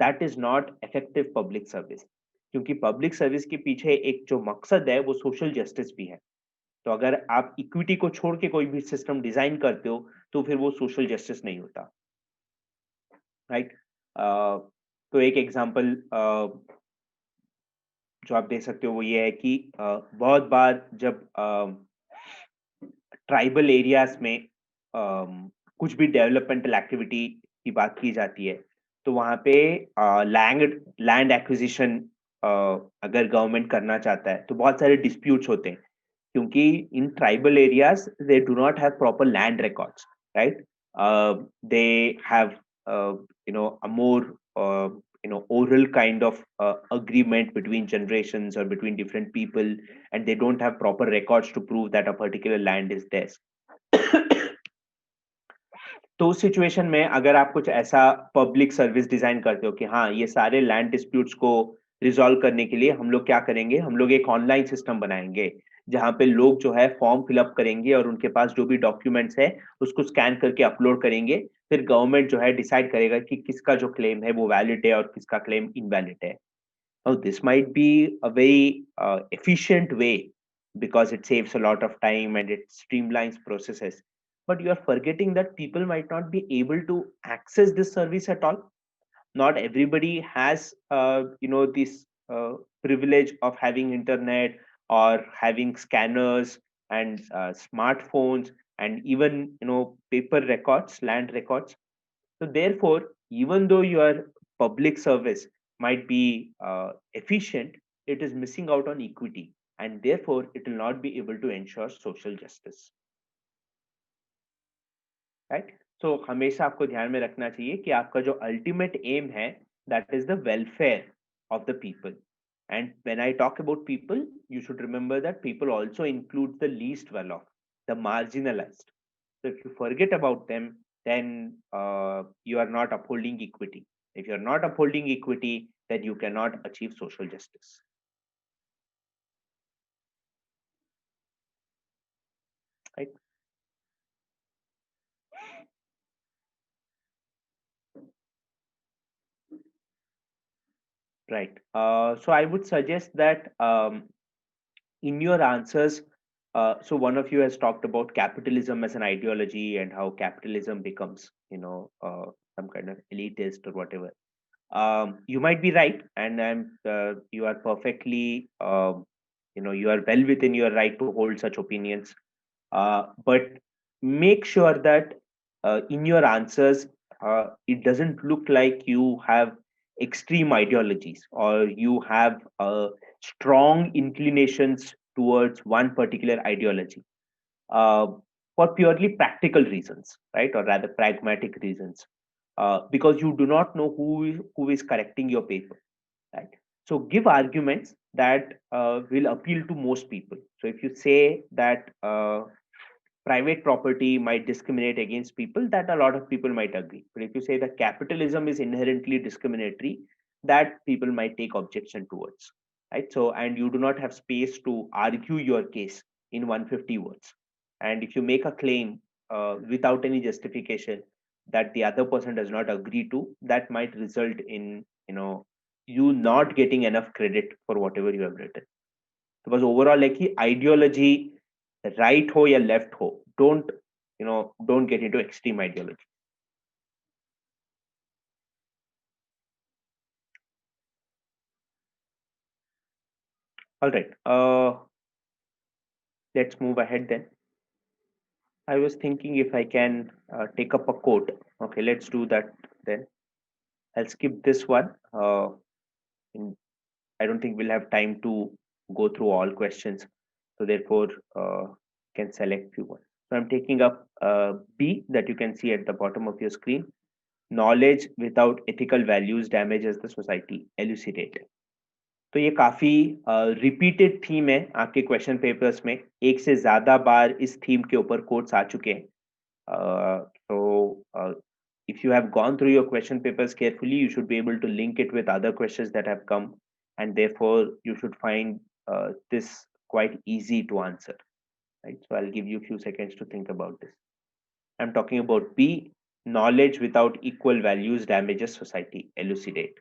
that is not effective public service. क्योंकि पब्लिक सर्विस के पीछे एक जो मकसद है वो सोशल जस्टिस भी है. तो अगर आप इक्विटी को छोड़ के कोई भी सिस्टम डिजाइन करते हो तो फिर वो सोशल जस्टिस नहीं होता, राइट? तो एक एग्जांपल जो आप दे सकते हो वो ये है कि बहुत बार जब ट्राइबल एरियाज में कुछ भी डेवलपमेंटल एक्टिविटी की बात की जाती है तो वहाँ पे लैंड एक्विजिशन अगर गवर्नमेंट करना चाहता है तो बहुत सारे डिस्प्यूट्स होते हैं क्योंकि in tribal areas they do not have proper land records, right? They have a more oral kind of agreement between generations or between different people, and they don't have proper records to prove that a particular land is theirs. तो उस situation में अगर आप कुछ ऐसा public service design करते हो कि हाँ ये सारे लैंड डिस्प्यूट्स को रिजॉल्व करने के लिए हम लोग क्या करेंगे, हम लोग एक ऑनलाइन सिस्टम बनाएंगे जहाँ पे लोग जो है फॉर्म फिलअप करेंगे और उनके पास जो भी डॉक्यूमेंट्स है उसको स्कैन करके अपलोड करेंगे, फिर गवर्नमेंट जो है डिसाइड करेगा कि किसका जो क्लेम है वो वैलिड है और किसका क्लेम इनवैलिड है. Now this might be a very efficient way because it saves a lot of time and it streamlines processes, but you are forgetting that people might not be able to access this service at all. Not everybody has this privilege of having internet or having scanners and smartphones and even paper records, land records. So therefore, even though you are public service might be efficient, it is missing out on equity, and therefore it will not be able to ensure social justice. Right? So हमेशा आपको ध्यान में रखना चाहिए कि आपका जो ultimate aim है, that is the welfare of the people. And when I talk about people, you should remember that people also include the least well off, the marginalized. So if you forget about them, then you are not upholding equity. If you are not upholding equity, then you cannot achieve social justice. Right? Right. So I would suggest that in your answers, so one of you has talked about capitalism as an ideology and how capitalism becomes, some kind of elitist or whatever. You might be right, and you are perfectly, you are well within your right to hold such opinions. But make sure that in your answers, it doesn't look like you have extreme ideologies or you have strong inclinations towards one particular ideology uh, for purely practical reasons, right? Or rather, pragmatic reasons, because you do not know who is correcting your paper, right? So give arguments that will appeal to most people. So if you say that private property might discriminate against people, that a lot of people might agree. But if you say that capitalism is inherently discriminatory, that people might take objection towards, right? So, and you do not have space to argue your case in 150 words. And if you make a claim without any justification that the other person does not agree to, that might result in, you not getting enough credit for whatever you have written. Because overall, like ideology, right ho या left ho, don't get into extreme ideology. All right, let's move ahead then. I was thinking if I can take up a quote. Okay, let's do that then. I'll skip this one. I don't think we'll have time to go through all questions, so therefore can select few ones. So I'm taking up B, that you can see at the bottom of your screen. Knowledge without ethical values damages the society. Elucidate. तो ये काफी repeated theme है आपके question papers में. एक से ज्यादा बार इस थीम के ऊपर कोट्स आ चुके हैं. So if you have gone through your question papers carefully, you should be able to link it with other questions that have come, and therefore you should find this quite easy to answer. Right? So I'll give you a few seconds to think about this. I'm talking about B. Knowledge without equal values damages society. Elucidate.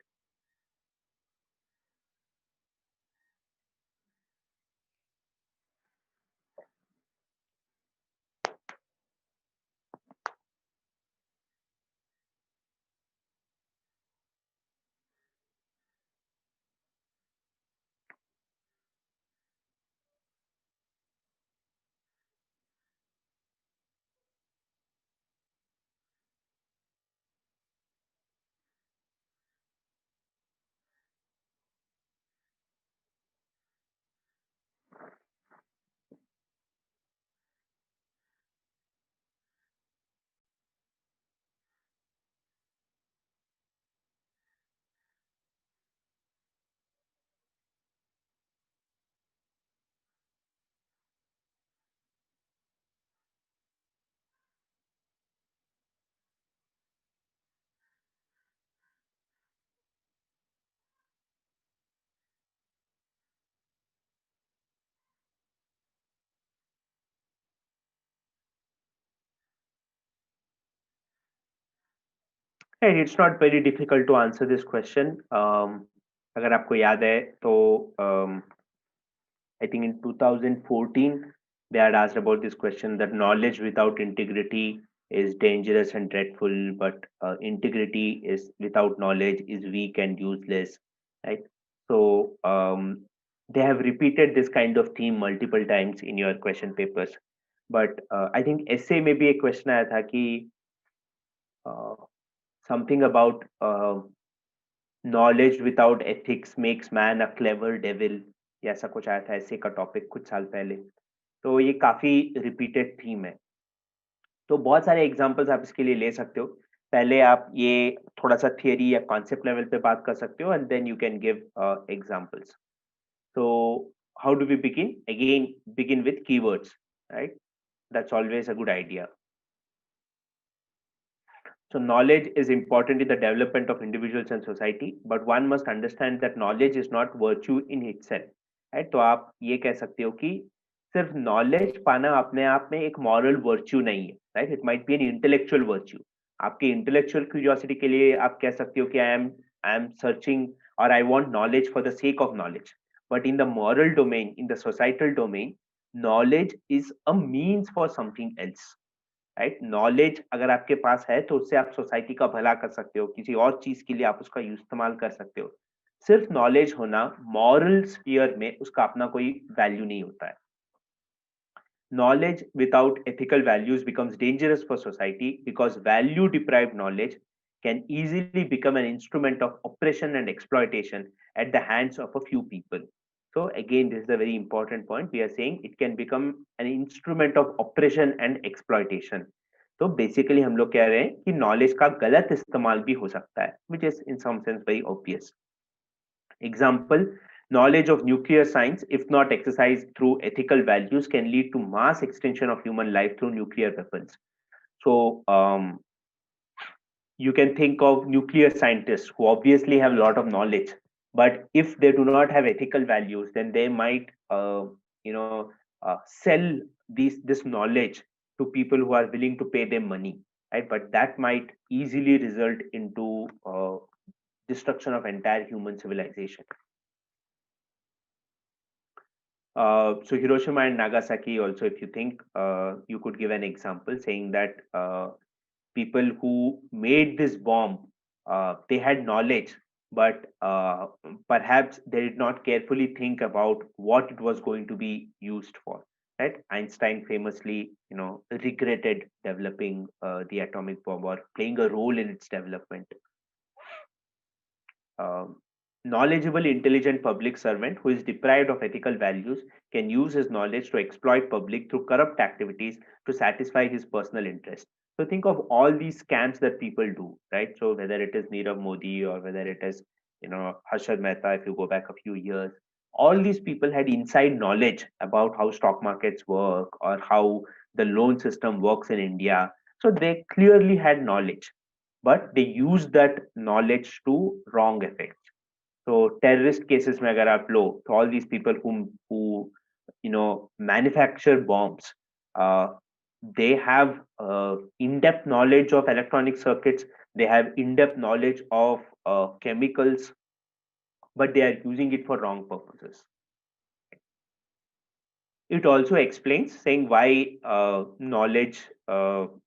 Hey, it's not very difficult to answer this question. अगर आपको याद है तो I think in 2014 they had asked about this question, that knowledge without integrity is dangerous and dreadful, but integrity is without knowledge is weak and useless, right? So they have repeated this kind of theme multiple times in your question papers. But I think essay में भी एक question आया था कि uh, something about knowledge without ethics makes man a clever devil, या ऐसा कुछ आया था ऐसे का टॉपिक कुछ साल पहले। तो ये काफी रिपीटेड थीम है। तो बहुत सारे एग्जांपल्स आप इसके लिए ले सकते हो। पहले आप ये थोड़ा सा थियरी या कॉन्सेप्ट लेवल पे बात कर सकते हो, and then you can give examples. So how do we begin? Again, begin with keywords, right? That's always a good idea. So knowledge is important in the development of individuals and society, but one must understand that knowledge is not virtue in itself. Right? तो आप ये कह सकते हो कि सिर्फ knowledge पाना अपने आप में एक मॉरल वर्च्यू नहीं है, right? It might be an intellectual virtue. आपके इंटेलेक्चुअल क्यूरियोसिटी के लिए आप कह सकते हो कि आई एम सर्चिंग और I want knowledge for the sake of knowledge. But in the moral domain, in the societal domain, knowledge is a means for something else, right? Knowledge अगर आपके पास है तो उससे आप सोसाइटी का भला कर सकते हो, किसी और चीज के लिए आप उसका इस्तेमाल कर सकते हो। सिर्फ नॉलेज होना मॉरल स्फीयर में उसका अपना कोई वैल्यू नहीं होता है। Knowledge without ethical values becomes dangerous for society because value deprived knowledge can easily become an instrument of oppression and exploitation at the hands of a few people. So again, this is a very important point. We are saying it can become an instrument of oppression and exploitation. तो basically हम लोग कह रहे हैं कि knowledge का गलत इस्तेमाल भी हो सकता है, which is in some sense very obvious. Example, knowledge of nuclear science, if not exercised through ethical values, can lead to mass extinction of human life through nuclear weapons. So you can think of nuclear scientists who obviously have a lot of knowledge, but if they do not have ethical values, then they might, sell this knowledge to people who are willing to pay them money, right? But that might easily result into destruction of entire human civilization. So Hiroshima and Nagasaki also, if you think, you could give an example saying that people who made this bomb, they had knowledge, but perhaps they did not carefully think about what it was going to be used for. Right? Einstein famously, regretted developing the atomic bomb or playing a role in its development. Um, Knowledgeable, intelligent public servant who is deprived of ethical values can use his knowledge to exploit public through corrupt activities to satisfy his personal interest. So think of all these scams that people do, right? So whether it is Nirav Modi or whether it is, Harshad Mehta, if you go back a few years, all these people had inside knowledge about how stock markets work or how the loan system works in India. So they clearly had knowledge, but they use that knowledge to wrong effects. So terrorist cases mein agar aap lo, so all these people who manufacture bombs, uh, they have in-depth knowledge of electronic circuits, they have in-depth knowledge of chemicals, but they are using it for wrong purposes. It also explains saying why knowledge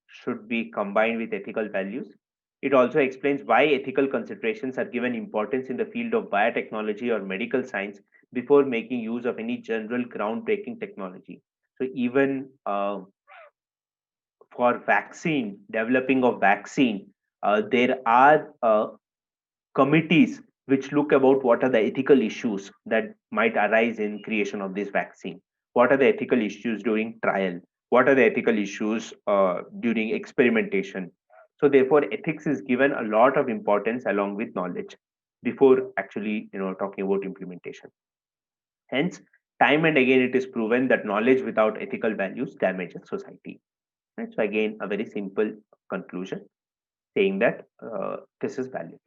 should be combined with ethical values. It also explains why ethical considerations are given importance in the field of biotechnology or medical science before making use of any general groundbreaking technology. So even for vaccine, developing of vaccine, there are committees which look about what are the ethical issues that might arise in creation of this vaccine. What are the ethical issues during trial? What are the ethical issues during experimentation? So therefore, ethics is given a lot of importance along with knowledge before actually, talking about implementation. Hence, time and again, it is proven that knowledge without ethical values damages society. Right? So again, a very simple conclusion saying that this is valid.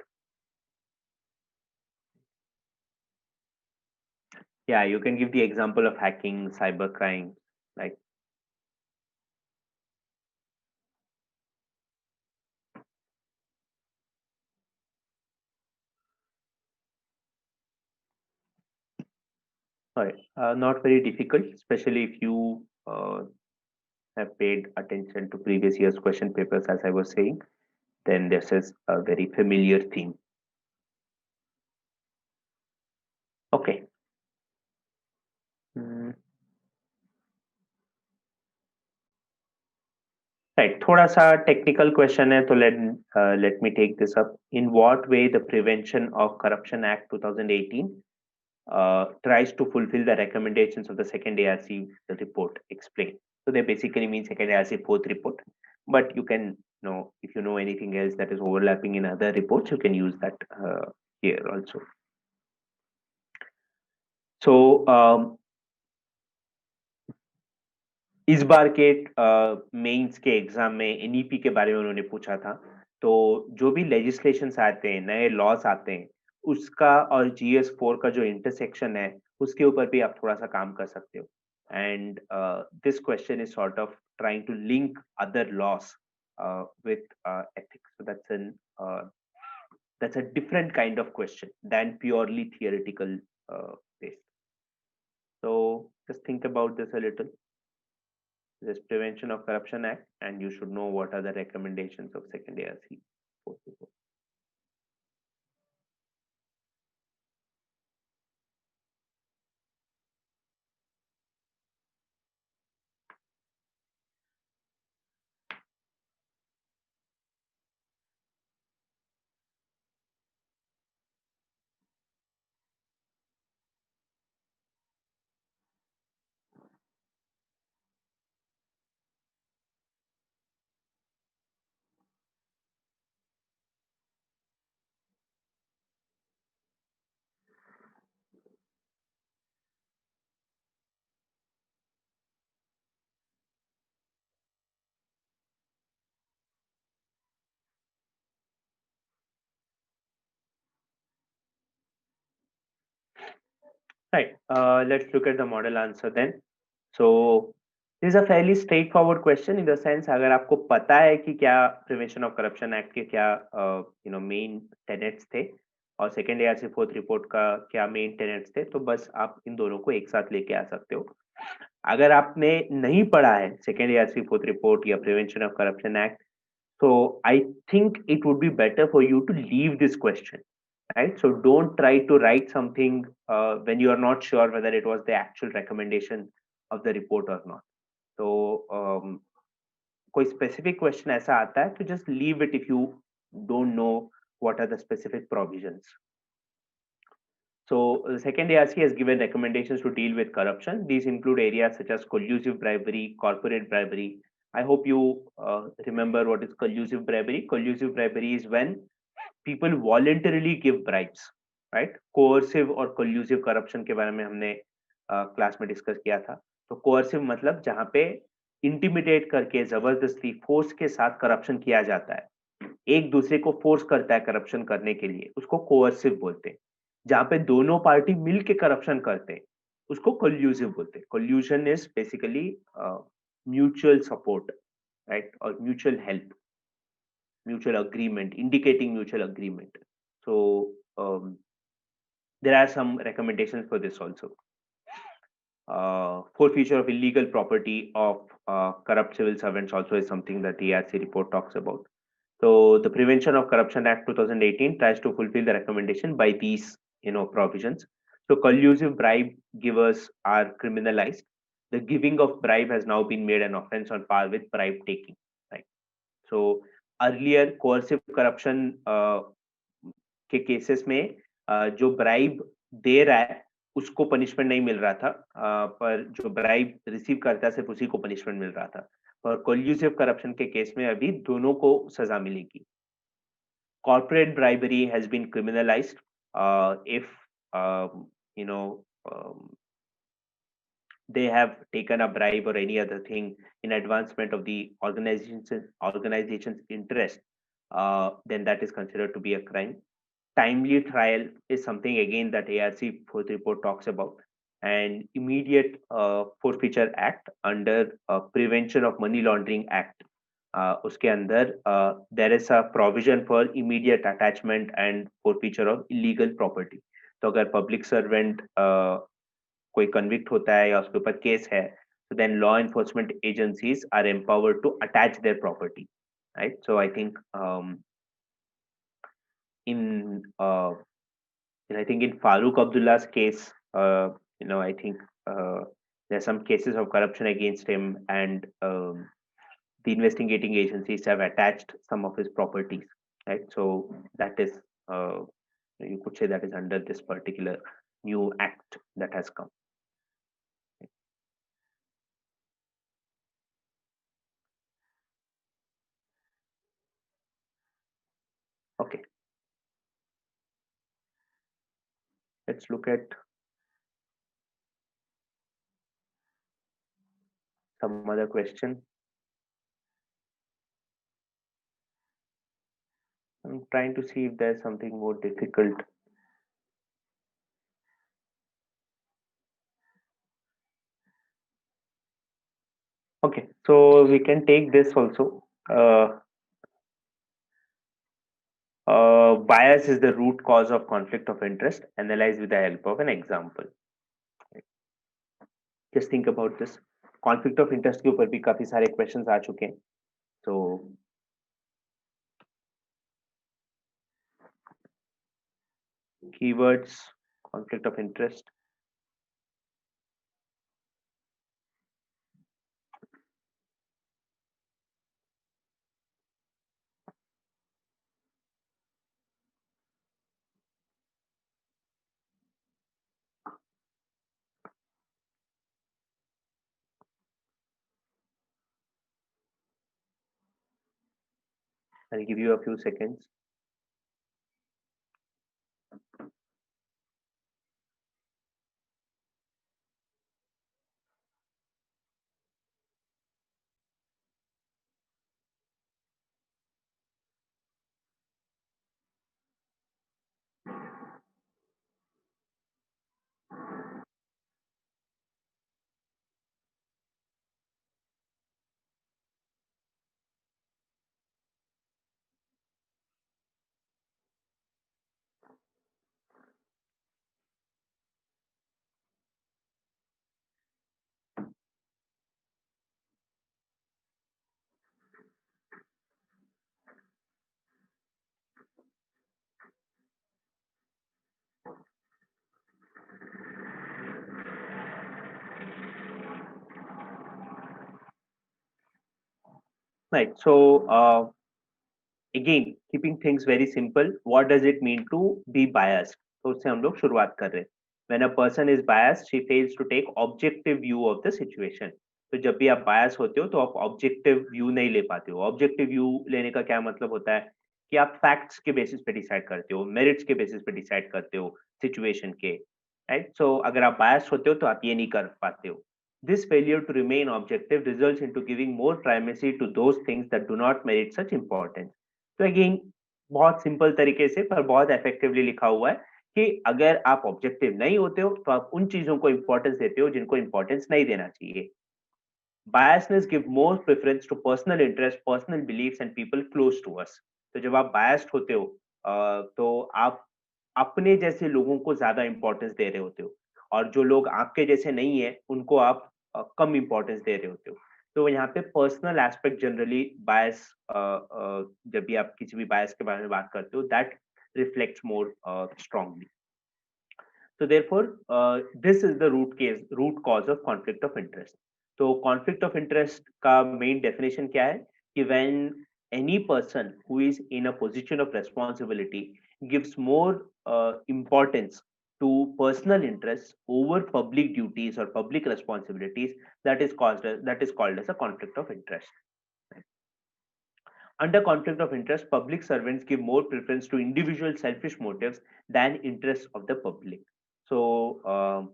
Yeah, you can give the example of hacking, cybercrime, like sorry, not very difficult, especially if you have paid attention to previous year's question papers, as I was saying, then this is a very familiar theme. Okay. Mm, Right, थोड़ा सा technical question है तो let me take this up. In what way the Prevention of Corruption Act 2018 tries to fulfill the recommendations of the second ARC report? Explain. So they basically mean second ARC fourth report, but you can know if you know anything else that is overlapping in other reports, you can use that here also. So इस बार के mains के exam में NEP के बारे में उन्होंने पूछा था। तो जो भी लेजिस्लेशंस आते हैं, नए लॉस आते हैं, उसका और GS4 का जो इंटरसेक्शन है, उसके ऊपर भी आप थोड़ा सा काम कर सकते हो। And this question is sort of trying to link other laws with ethics. So that's a different kind of question than purely theoretical based. So just think about this a little. This Prevention of Corruption Act, and you should know what are the recommendations of second ARC. Right. Let's look at the model answer then. So this is a fairly straightforward question in the sense अगर आपको पता है कि क्या prevention of corruption act के क्या main tenets थे और सेकेंड ARC फोर्थ रिपोर्ट का क्या मेन टेनेट्स थे, तो बस आप इन दोनों को एक साथ लेके आ सकते हो। अगर आपने नहीं पढ़ा है सेकेंड ARC फोर्थ रिपोर्ट या prevention of corruption act, so I think it would be better for you to leave this question, right? So don't try to write something when you are not sure whether it was the actual recommendation of the report or not. So कोई specific question ऐसा आता है तो just leave it if you don't know what are the specific provisions. So the second ARC has given recommendations to deal with corruption. These include areas such as collusive bribery, corporate bribery. I hope you remember what is collusive bribery. Collusive bribery is when people voluntarily give bribes, right? Coercive और collusive corruption के बारे में हमने class में discuss किया था। तो coercive मतलब जहाँ पे इंटिमिडेट करके जबरदस्ती फोर्स के साथ करप्शन किया जाता है, एक दूसरे को फोर्स करता है करप्शन करने के लिए, उसको कोअर्सिव बोलते हैं। जहाँ पे दोनों पार्टी मिल के करप्शन करते हैं, उसको कोल्यूसिव बोलते हैं। Collusion is basically mutual support, right, और mutual help, mutual agreement, indicating mutual agreement. So there are some recommendations for this also. Forfeiture of illegal property of corrupt civil servants also is something that the ARC report talks about. So the Prevention of Corruption Act 2018 tries to fulfill the recommendation by these, provisions. So collusive bribe givers are criminalized. The giving of bribe has now been made an offense on par with bribe taking, right? So earlier coercive corruption के cases में जो bribe दे रहा है उसको punishment नहीं मिल रहा था, पर जो ब्राइब रिसीव करता है सिर्फ उसी को पनिशमेंट मिल रहा था। और कोल्यूसिव करप्शन के केस में अभी दोनों को सजा मिलेगी। Corporate bribery has been criminalized if you know they have taken a bribe or any other thing in advancement of the organization's interest, then that is considered to be a crime. Timely trial is something again that ARC fourth report talks about, and immediate forfeiture act under Prevention of Money Laundering Act. उसके अंदर there is a provision for immediate attachment and forfeiture of illegal property. तो अगर public servant कोई convict होता है या उसके ऊपर केस है, so then law enforcement agencies are empowered to attach their property, right? So I think in I think in Farooq Abdullah's case, I think there are some cases of corruption against him, and the investigating agencies have attached some of his properties, right? So that is, you could say that is under this particular new act that has come. Okay, let's look at some other question. I'm trying to see if there's something more difficult. Okay, so we can take this also. Bias is the root cause of conflict of interest. Analyze with the help of an example. Just think about this. Conflict of interest के ऊपर भी काफी सारे questions आ चुके हैं. So keywords, conflict of interest. I'll give you a few seconds. Right. So again, keeping things very simple, what does it mean to be biased? तो उससे हम लोग शुरुआत कर रहे हैं. When a person is biased, she fails to take objective view of the situation. तो जब भी आप bias होते हो तो आप objective view नहीं ले पाते हो. Objective view लेने का क्या मतलब होता है कि आप facts के basis पे decide करते हो, merits के basis पे decide करते हो situation के, right? So अगर आप biased होते हो तो आप ये नहीं कर पाते हो. This failure to remain objective results into giving more primacy to those things that do not merit such importance. तो अगेन बहुत सिंपल तरीके से पर बहुत इफेक्टिवली लिखा हुआ है कि अगर आप ऑब्जेक्टिव नहीं होते हो तो आप उन चीजों को इंपॉर्टेंस देते हो जिनको इंपॉर्टेंस नहीं देना चाहिए. Biasness give more preference to personal interest, personal beliefs and people close to us. तो जब आप biased होते हो तो आप अपने जैसे लोगों को ज्यादा इंपॉर्टेंस दे रहे होते हो और जो लोग आपके जैसे नहीं है उनको आप कम इंपॉर्टेंस दे रहे होते हो. तो यहाँ पे पर्सनल एस्पेक्ट जनरली बायस, जब भी आप किसी भी बायस के बारे में बात करते हो that reflects more strongly. So therefore, this is the root cause of conflict of interest. So conflict of interest का main definition क्या है कि when any person who is in a position of responsibility gives more importance to personal interests over public duties or public responsibilities, that is called as a conflict of interest. Under conflict of interest, public servants give more preference to individual selfish motives than interests of the public. So,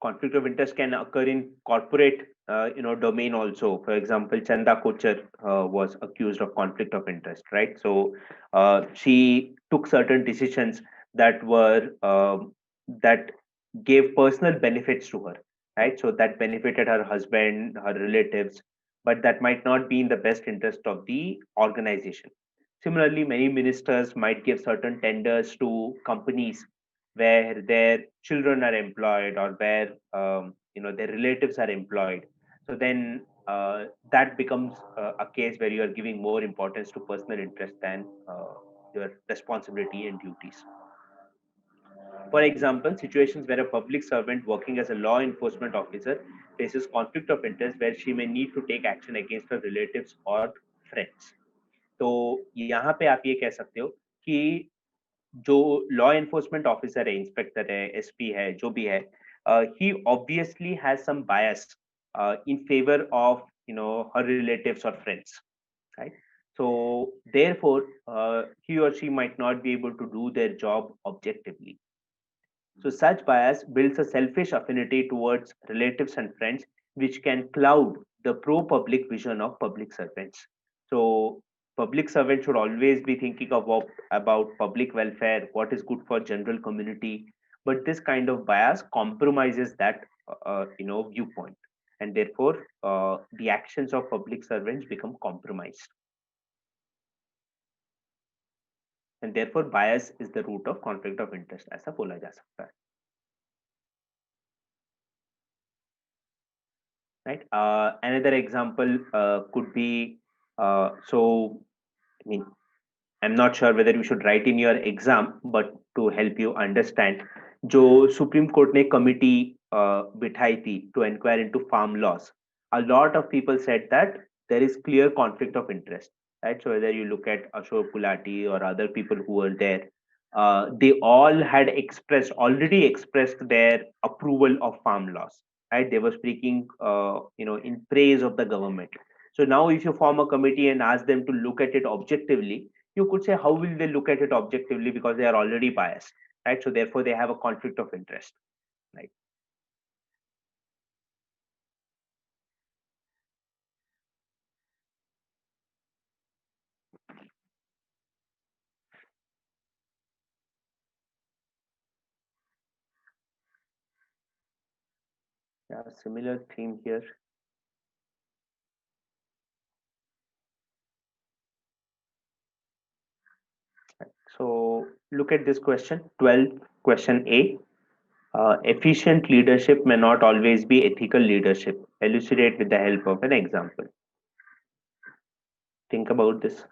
conflict of interest can occur in corporate, domain also. For example, Chanda Kochar was accused of conflict of interest, right? So, she took certain decisions that were that gave personal benefits to her, right? So that benefited her husband, her relatives, but that might not be in the best interest of the organization. Similarly, many ministers might give certain tenders to companies where their children are employed or where their relatives are employed. So then that becomes a case where you are giving more importance to personal interest than your responsibility and duties. For example, situations where a public servant working as a law enforcement officer faces conflict of interest where she may need to take action against her relatives or friends. तो यहाँ पे आप ये कह सकते हो कि जो लॉ एनफोर्समेंट ऑफिसर है, इंस्पेक्टर है, एसपी है, जो भी है, he obviously has some bias in favor of her relatives or friends, right? So therefore, he or she might not be able to do their job objectively. So such bias builds a selfish affinity towards relatives and friends, which can cloud the pro-public vision of public servants. So public servants should always be thinking about public welfare, what is good for general community. But this kind of bias compromises that viewpoint, and therefore the actions of public servants become compromised. And therefore bias is the root of conflict of interest, ऐसा बोला जा सकता है. Right. Another example could be, so I mean, I'm not sure whether you should write in your exam, but to help you understand, जो Supreme Court ने committee बिठाई थी to inquire into farm laws, a lot of people said that there is clear conflict of interest, right? So whether you look at Ashok Gulati or other people who were there, they all had already expressed their approval of farm laws, right? They were speaking, in praise of the government. So now if you form a committee and ask them to look at it objectively, you could say, how will they look at it objectively, because they are already biased, right? So therefore they have a conflict of interest, right? Yeah, similar theme here. So look at this question, 12, question A. Efficient leadership may not always be ethical leadership. Elucidate with the help of an example. Think about this.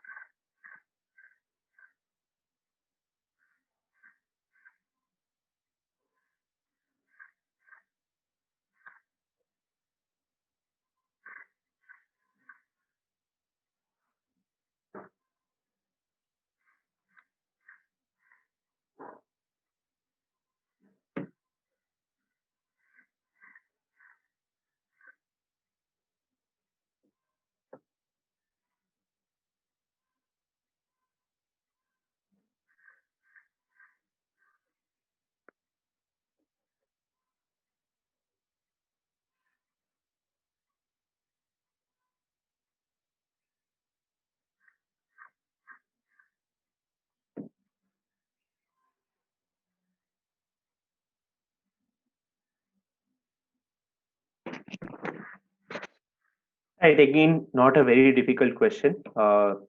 Right, again, not a very difficult question. You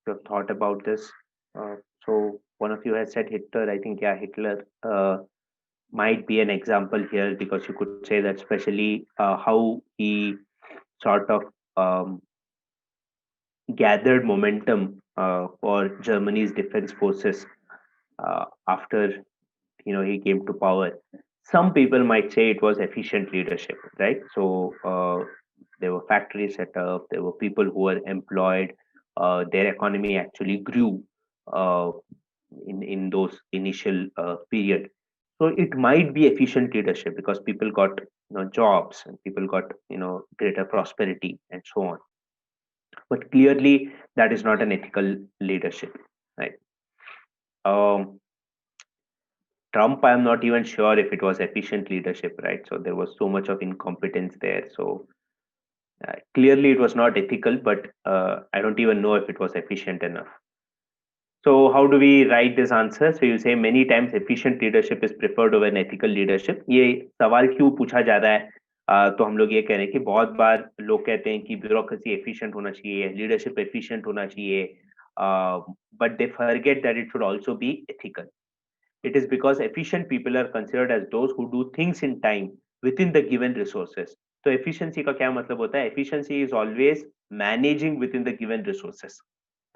have thought about this. So one of you has said Hitler. I think, yeah, Hitler might be an example here, because you could say that, especially how he sort of gathered momentum for Germany's defense forces after he came to power. Some people might say it was efficient leadership, right? So there were factories set up, there were people who were employed, their economy actually grew uh, in those initial period. So it might be efficient leadership because people got jobs, and people got greater prosperity and so on. But clearly that is not an ethical leadership, right? um, Trump, I'm not even sure if it was efficient leadership, right? So there was so much of incompetence there. So clearly it was not ethical, but I don't even know if it was efficient enough. So how do we write this answer? So you say many times efficient leadership is preferred over an ethical leadership. ये सवाल क्यों पूछा जा रहा है? तो हम लोग ये कह रहे हैं कि बहुत बार लोग कहते हैं कि ब्यूरोक्रेसी एफिशिएंट होना चाहिए, लीडरशिप एफिशिएंट होना चाहिए, but they forget that it should also be ethical. It is because efficient people are considered as those who do things in time within the given resources. तो efficiency का क्या मतलब होता है? Efficiency is always managing within the given resources,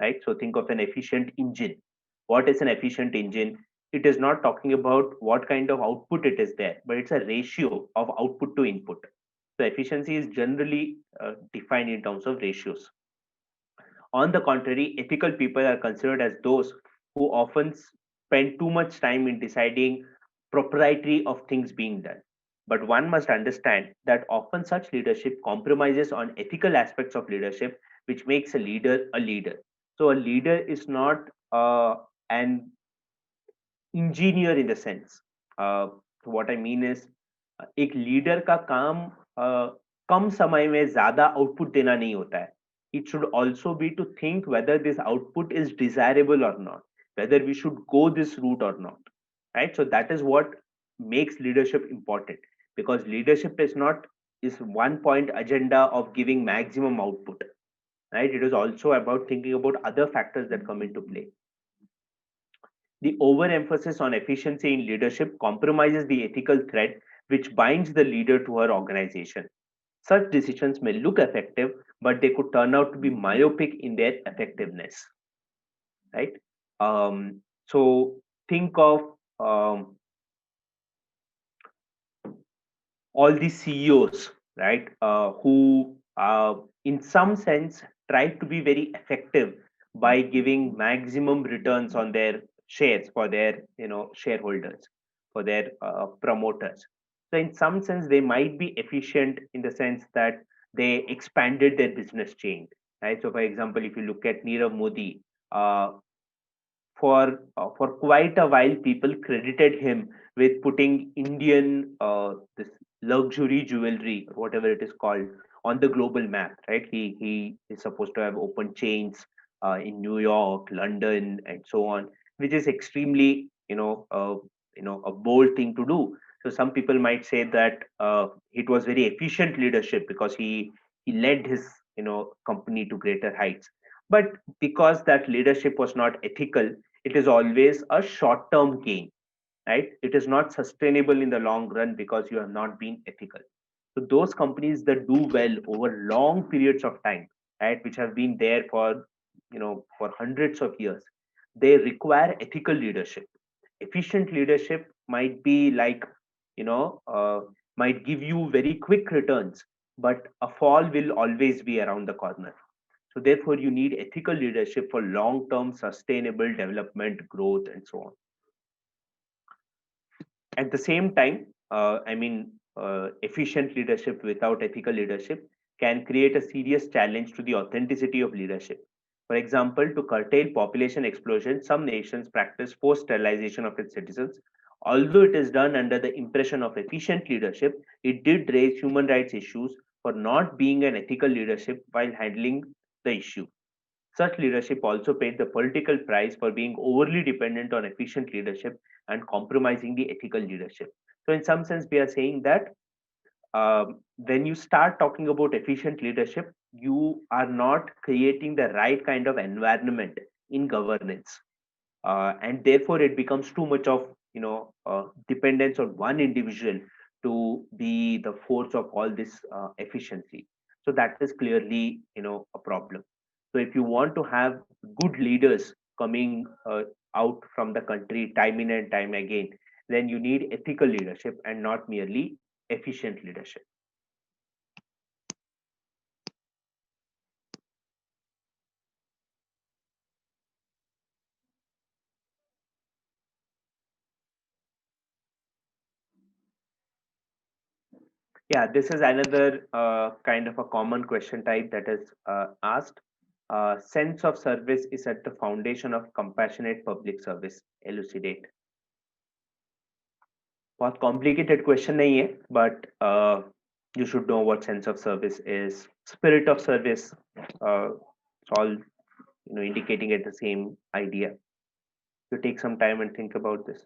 right? So think of an efficient engine. What is an efficient engine? it is not talking about what kind of output it is there, but it's a ratio of output to input. So efficiency is generally defined in terms of ratios. On the contrary, ethical people are considered as those who often spend too much time in deciding propriety of things being done. But one must understand that often such leadership compromises on ethical aspects of leadership, which makes a leader a leader. So a leader is not an engineer in the sense. What I mean is एक leader का काम कम समय में ज्यादा output देना नहीं होता है. It should also be to think whether this output is desirable or not, whether we should go this route or not, right? So that is what makes leadership important, because leadership is one point agenda of giving maximum output, right? It is also about thinking about other factors that come into play. The overemphasis on efficiency in leadership compromises the ethical thread which binds the leader to her organization. Such decisions may look effective, but they could turn out to be myopic in their effectiveness, right? So think of all the CEOs, right, who, in some sense, try to be very effective by giving maximum returns on their shares for their, shareholders, for their promoters. So, in some sense, they might be efficient in the sense that they expanded their business chain, right? So, for example, if you look at Nirav Modi, for quite a while, people credited him with putting Indian this luxury jewelry, whatever it is called, on the global map. Right? He is supposed to have opened chains in New York, London, and so on, which is extremely a bold thing to do. So some people might say that it was very efficient leadership because he led his company to greater heights. But because that leadership was not ethical, it is always a short term gain, right? It is not sustainable in the long run because you have not been ethical. So those companies that do well over long periods of time, right, which have been there for for hundreds of years, they require ethical leadership. Efficient leadership might be like, you know uh, might give you very quick returns, but a fall will always be around the corner. So therefore, you need ethical leadership for long-term sustainable development, growth, and so on. At the same time, efficient leadership without ethical leadership can create a serious challenge to the authenticity of leadership. For example, to curtail population explosion, some nations practice forced sterilization of its citizens. Although it is done under the impression of efficient leadership, it did raise human rights issues for not being an ethical leadership while handling the issue. Such leadership also paid the political price for being overly dependent on efficient leadership and compromising the ethical leadership. So, in some sense, we are saying that when you start talking about efficient leadership, you are not creating the right kind of environment in governance, and therefore it becomes too much of dependence on one individual to be the force of all this efficiency. So that is clearly a problem. So if you want to have good leaders coming out from the country time in and time again, then you need ethical leadership and not merely efficient leadership. Yeah, this is another kind of a common question type that is asked. Sense of service is at the foundation of compassionate public service. Elucidate. बहुत complicated question नहीं है, but you should know what sense of service is. Spirit of service, it's all indicating at the same idea. You take some time and think about this.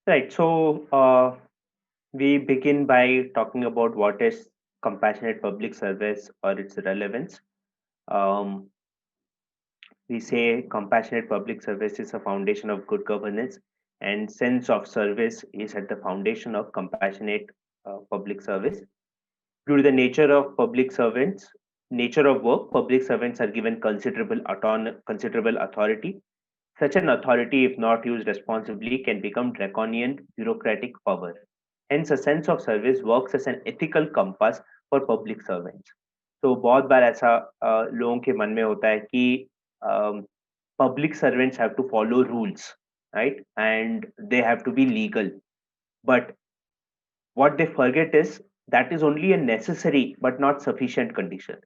Right. So we begin by talking about what is compassionate public service or its relevance. Um, we say compassionate public service is a foundation of good governance, and sense of service is at the foundation of compassionate public service. Due to the nature of work, public servants are given considerable authority. Such an authority, if not used responsibly, can become draconian bureaucratic power. Hence, a sense of service works as an ethical compass for public servants. तो बहुत बार ऐसा लोगों के मन में होता है कि public servants have to follow rules, right? And they have to be legal. But what they forget is that is only a necessary but not sufficient condition.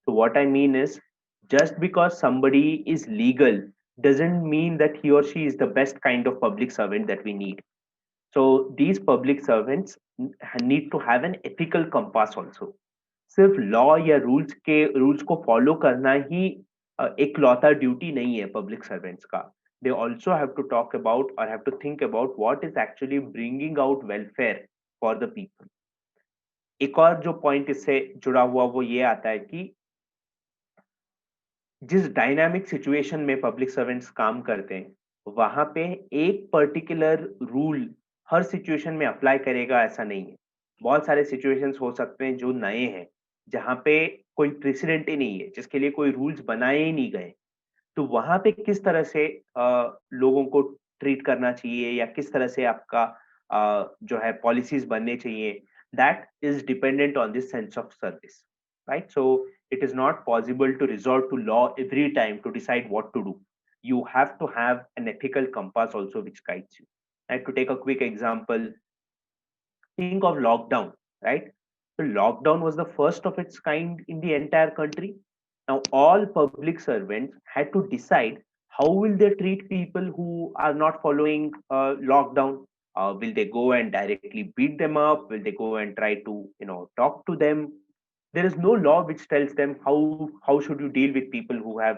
So what I mean is, just because somebody is legal doesn't mean that he or she is the best kind of public servant that we need. So these public servants need to have an ethical compass also. सिर्फ law या rules को follow करना ही इकलौता duty नहीं है public servants का. They also have to talk about और have to think about what is actually bringing out welfare for the people. एक और जो पॉइंट इससे जुड़ा हुआ वो ये आता है कि जिस डायनामिक सिचुएशन में पब्लिक सर्वेंट्स काम करते हैं वहां पे एक पर्टिकुलर रूल हर सिचुएशन में अप्लाई करेगा ऐसा नहीं है. बहुत सारे सिचुएशंस हो सकते हैं जो नए हैं, जहां पे कोई प्रेसिडेंट ही नहीं है, जिसके लिए कोई रूल्स बनाए ही नहीं गए. तो वहां पे किस तरह से लोगों को ट्रीट करना चाहिए या किस तरह से आपका जो है पॉलिसीज बनने चाहिए, that is dependent on this sense of service, right? So it is not possible to resort to law every time to decide what to do. You have to have an ethical compass also which guides you. And to take a quick example, think of lockdown, right? So lockdown was the first of its kind in the entire country. Now all public servants had to decide how will they treat people who are not following lockdown. Will they go and directly beat them up? Will they go and try to talk to them? There is no law which tells them how should you deal with people who have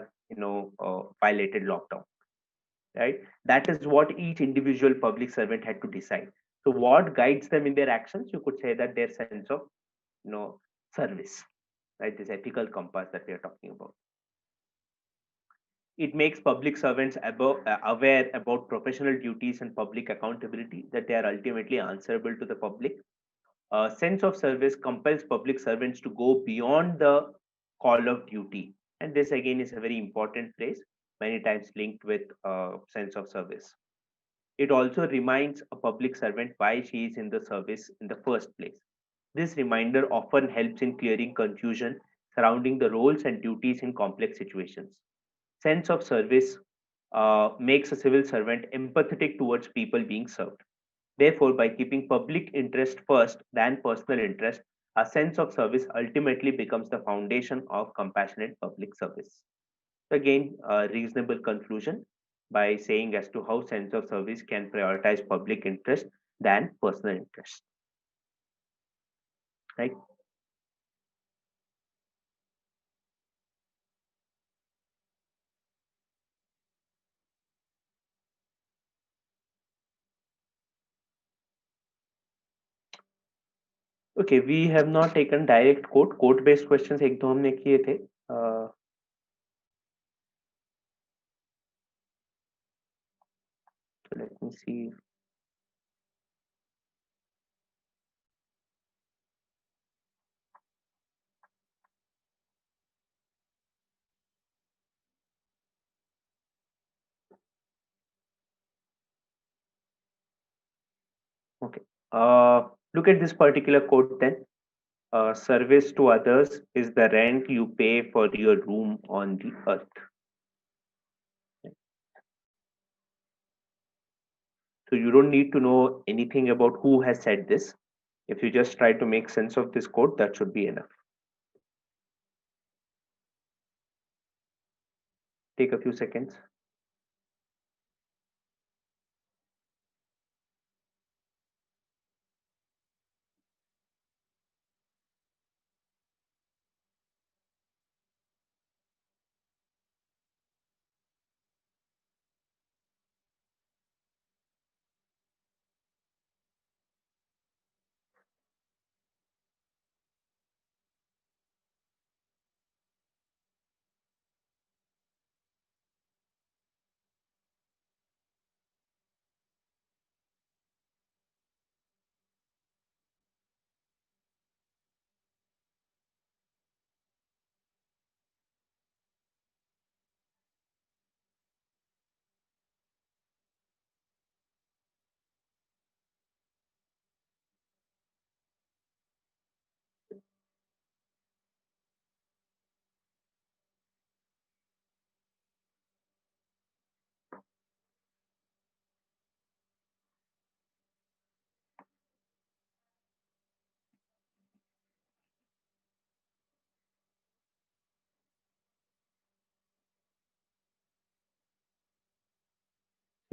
violated lockdown, right? That is what each individual public servant had to decide. So what guides them in their actions, you could say that their sense of service, right? This ethical compass that we are talking about. It makes public servants aware about professional duties and public accountability, that they are ultimately answerable to the public. Sense of service compels public servants to go beyond the call of duty. And this again is a very important phrase, many times linked with sense of service. It also reminds a public servant why she is in the service in the first place. This reminder often helps in clearing confusion surrounding the roles and duties in complex situations. Sense of service makes a civil servant empathetic towards people being served. Therefore, by keeping public interest first than personal interest, a sense of service ultimately becomes the foundation of compassionate public service. Again, a reasonable conclusion by saying as to how sense of service can prioritize public interest than personal interest. Right? Okay, we have not taken direct quote based questions एक दो हमने किए थे. So let me see. Okay. Look at this particular quote then. Service to others is the rent you pay for your room on the earth. So you don't need to know anything about who has said this. If you just try to make sense of this quote, that should be enough. Take a few seconds.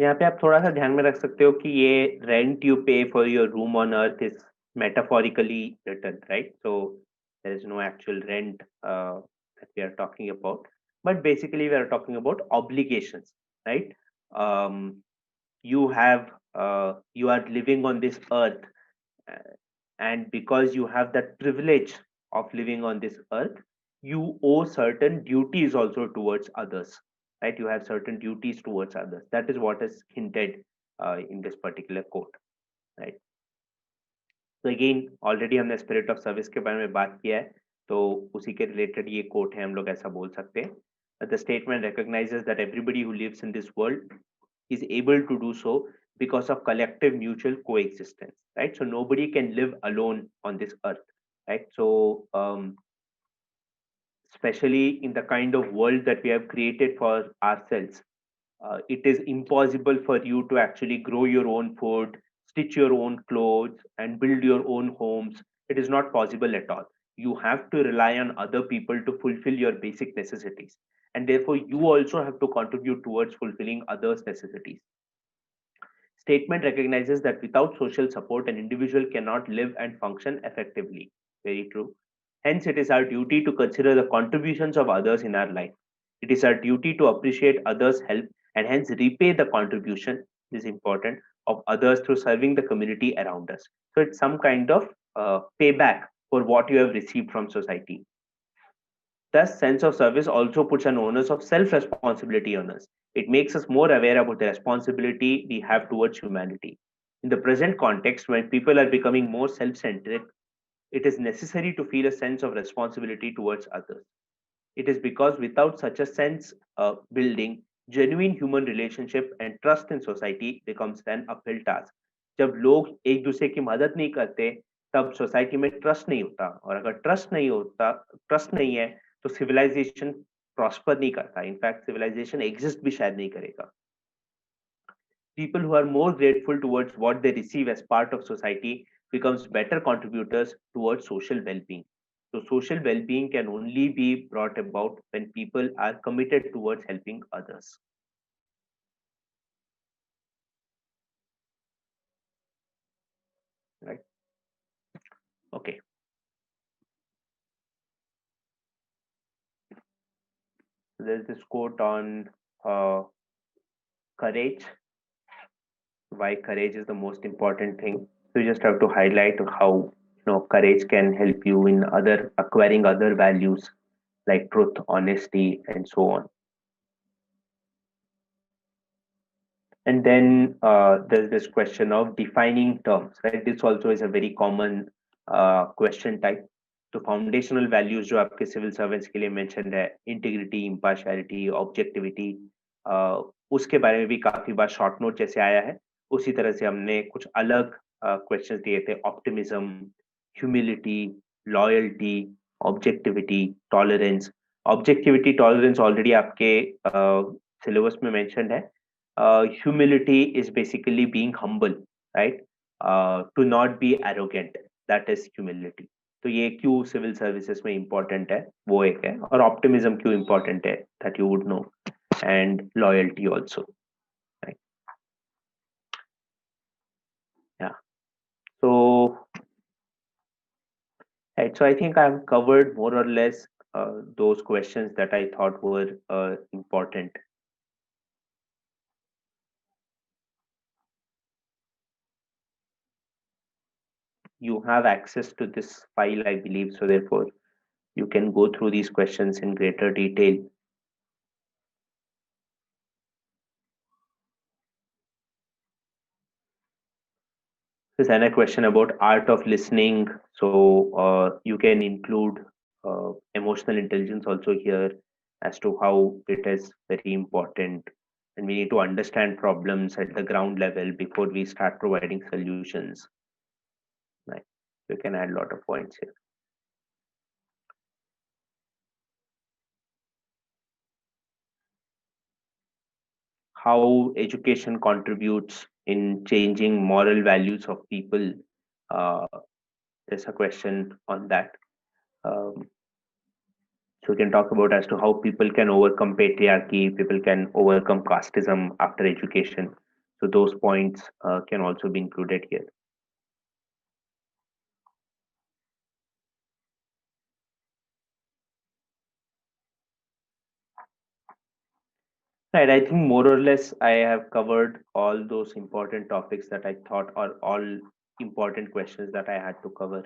यहाँ पे आप थोड़ा सा ध्यान में रख सकते हो कि ये रेंट यू पे for your room on earth is metaphorically written, right? So there is no actual rent that we are talking about, but basically we are talking about obligations, right? Um, you have you are living on this earth, uh, and because you have that privilege of living on this earth, you owe certain duties also towards others, right? You have certain duties towards others. That is what is hinted in this particular quote, right? तो again already हमने spirit of service के बारे में बात किया है, तो उसी के रिलेटेड ये कोट है, हम लोग ऐसा बोल सकते हैं। The statement recognizes that everybody who lives in this world is able to do so because of collective mutual coexistence, right? So nobody can live alone on this earth, right? So especially in the kind of world that we have created for ourselves, it is impossible for you to actually grow your own food, stitch your own clothes, and build your own homes. It is not possible at all. You have to rely on other people to fulfill your basic necessities. And therefore, you also have to contribute towards fulfilling others' necessities. Statement recognizes that without social support, an individual cannot live and function effectively. Very true. Hence, it is our duty to consider the contributions of others in our life. It is our duty to appreciate others' help and hence repay the contribution, this is important, of others through serving the community around us. So it's some kind of payback for what you have received from society. Thus, sense of service also puts an onus of self-responsibility on us. It makes us more aware about the responsibility we have towards humanity. In the present context, when people are becoming more self-centric, it is necessary to feel a sense of responsibility towards others. It is because without such a sense of building, genuine human relationship and trust in society becomes an uphill task. जब लोग एक दूसरे की मदद नहीं करते, तब society में ट्रस्ट नहीं होता, और अगर ट्रस्ट नहीं है, तो सिविलाइजेशन प्रॉस्पर नहीं करता। इनफैक्ट सिविलाइजेशन एग्जिस्ट भी शायद नहीं करेगा। People who are more grateful towards what they receive as part of society becomes better contributors towards social well-being. So social well-being can only be brought about when people are committed towards helping others. Right? Okay. There's this quote on courage, why courage is the most important thing. So you just have to highlight how courage can help you in acquiring other values like truth, honesty, and so on. And then there's this question of defining terms, right? This also is a very common question type. तो foundational values जो आपके civil servants के लिए mention है, integrity, impartiality, objectivity, उसके बारे में भी काफी बार शॉर्ट नोट जैसे आया है। उसी तरह से हमने कुछ अलग क्वेश्चंस दिए थे, optimism, humility, loyalty, objectivity, tolerance. Objectivity, tolerance already आपके सिलेबस में मेंशन है। Humility is basically being humble, right? To not be arrogant, that is humility. तो ये क्यों सिविल सर्विसेज में इंपॉर्टेंट है वो एक है, और ऑप्टिमिज्म क्यों इंपॉर्टेंट है that you would know, and loyalty also, right? Yeah. So right, so I think I've covered more or less those questions that I thought were important. You have access to this file, I believe, so therefore you can go through these questions in greater detail. There's another question about art of listening. So you can include emotional intelligence also here, as to how it is very important. And we need to understand problems at the ground level before we start providing solutions. Right. You can add a lot of points here. How education contributes in changing moral values of people. There's a question on that. So we can talk about as to how people can overcome patriarchy, people can overcome casteism after education. So those points can also be included here. Right, I think more or less I have covered all those important topics that I thought are all important questions that I had to cover.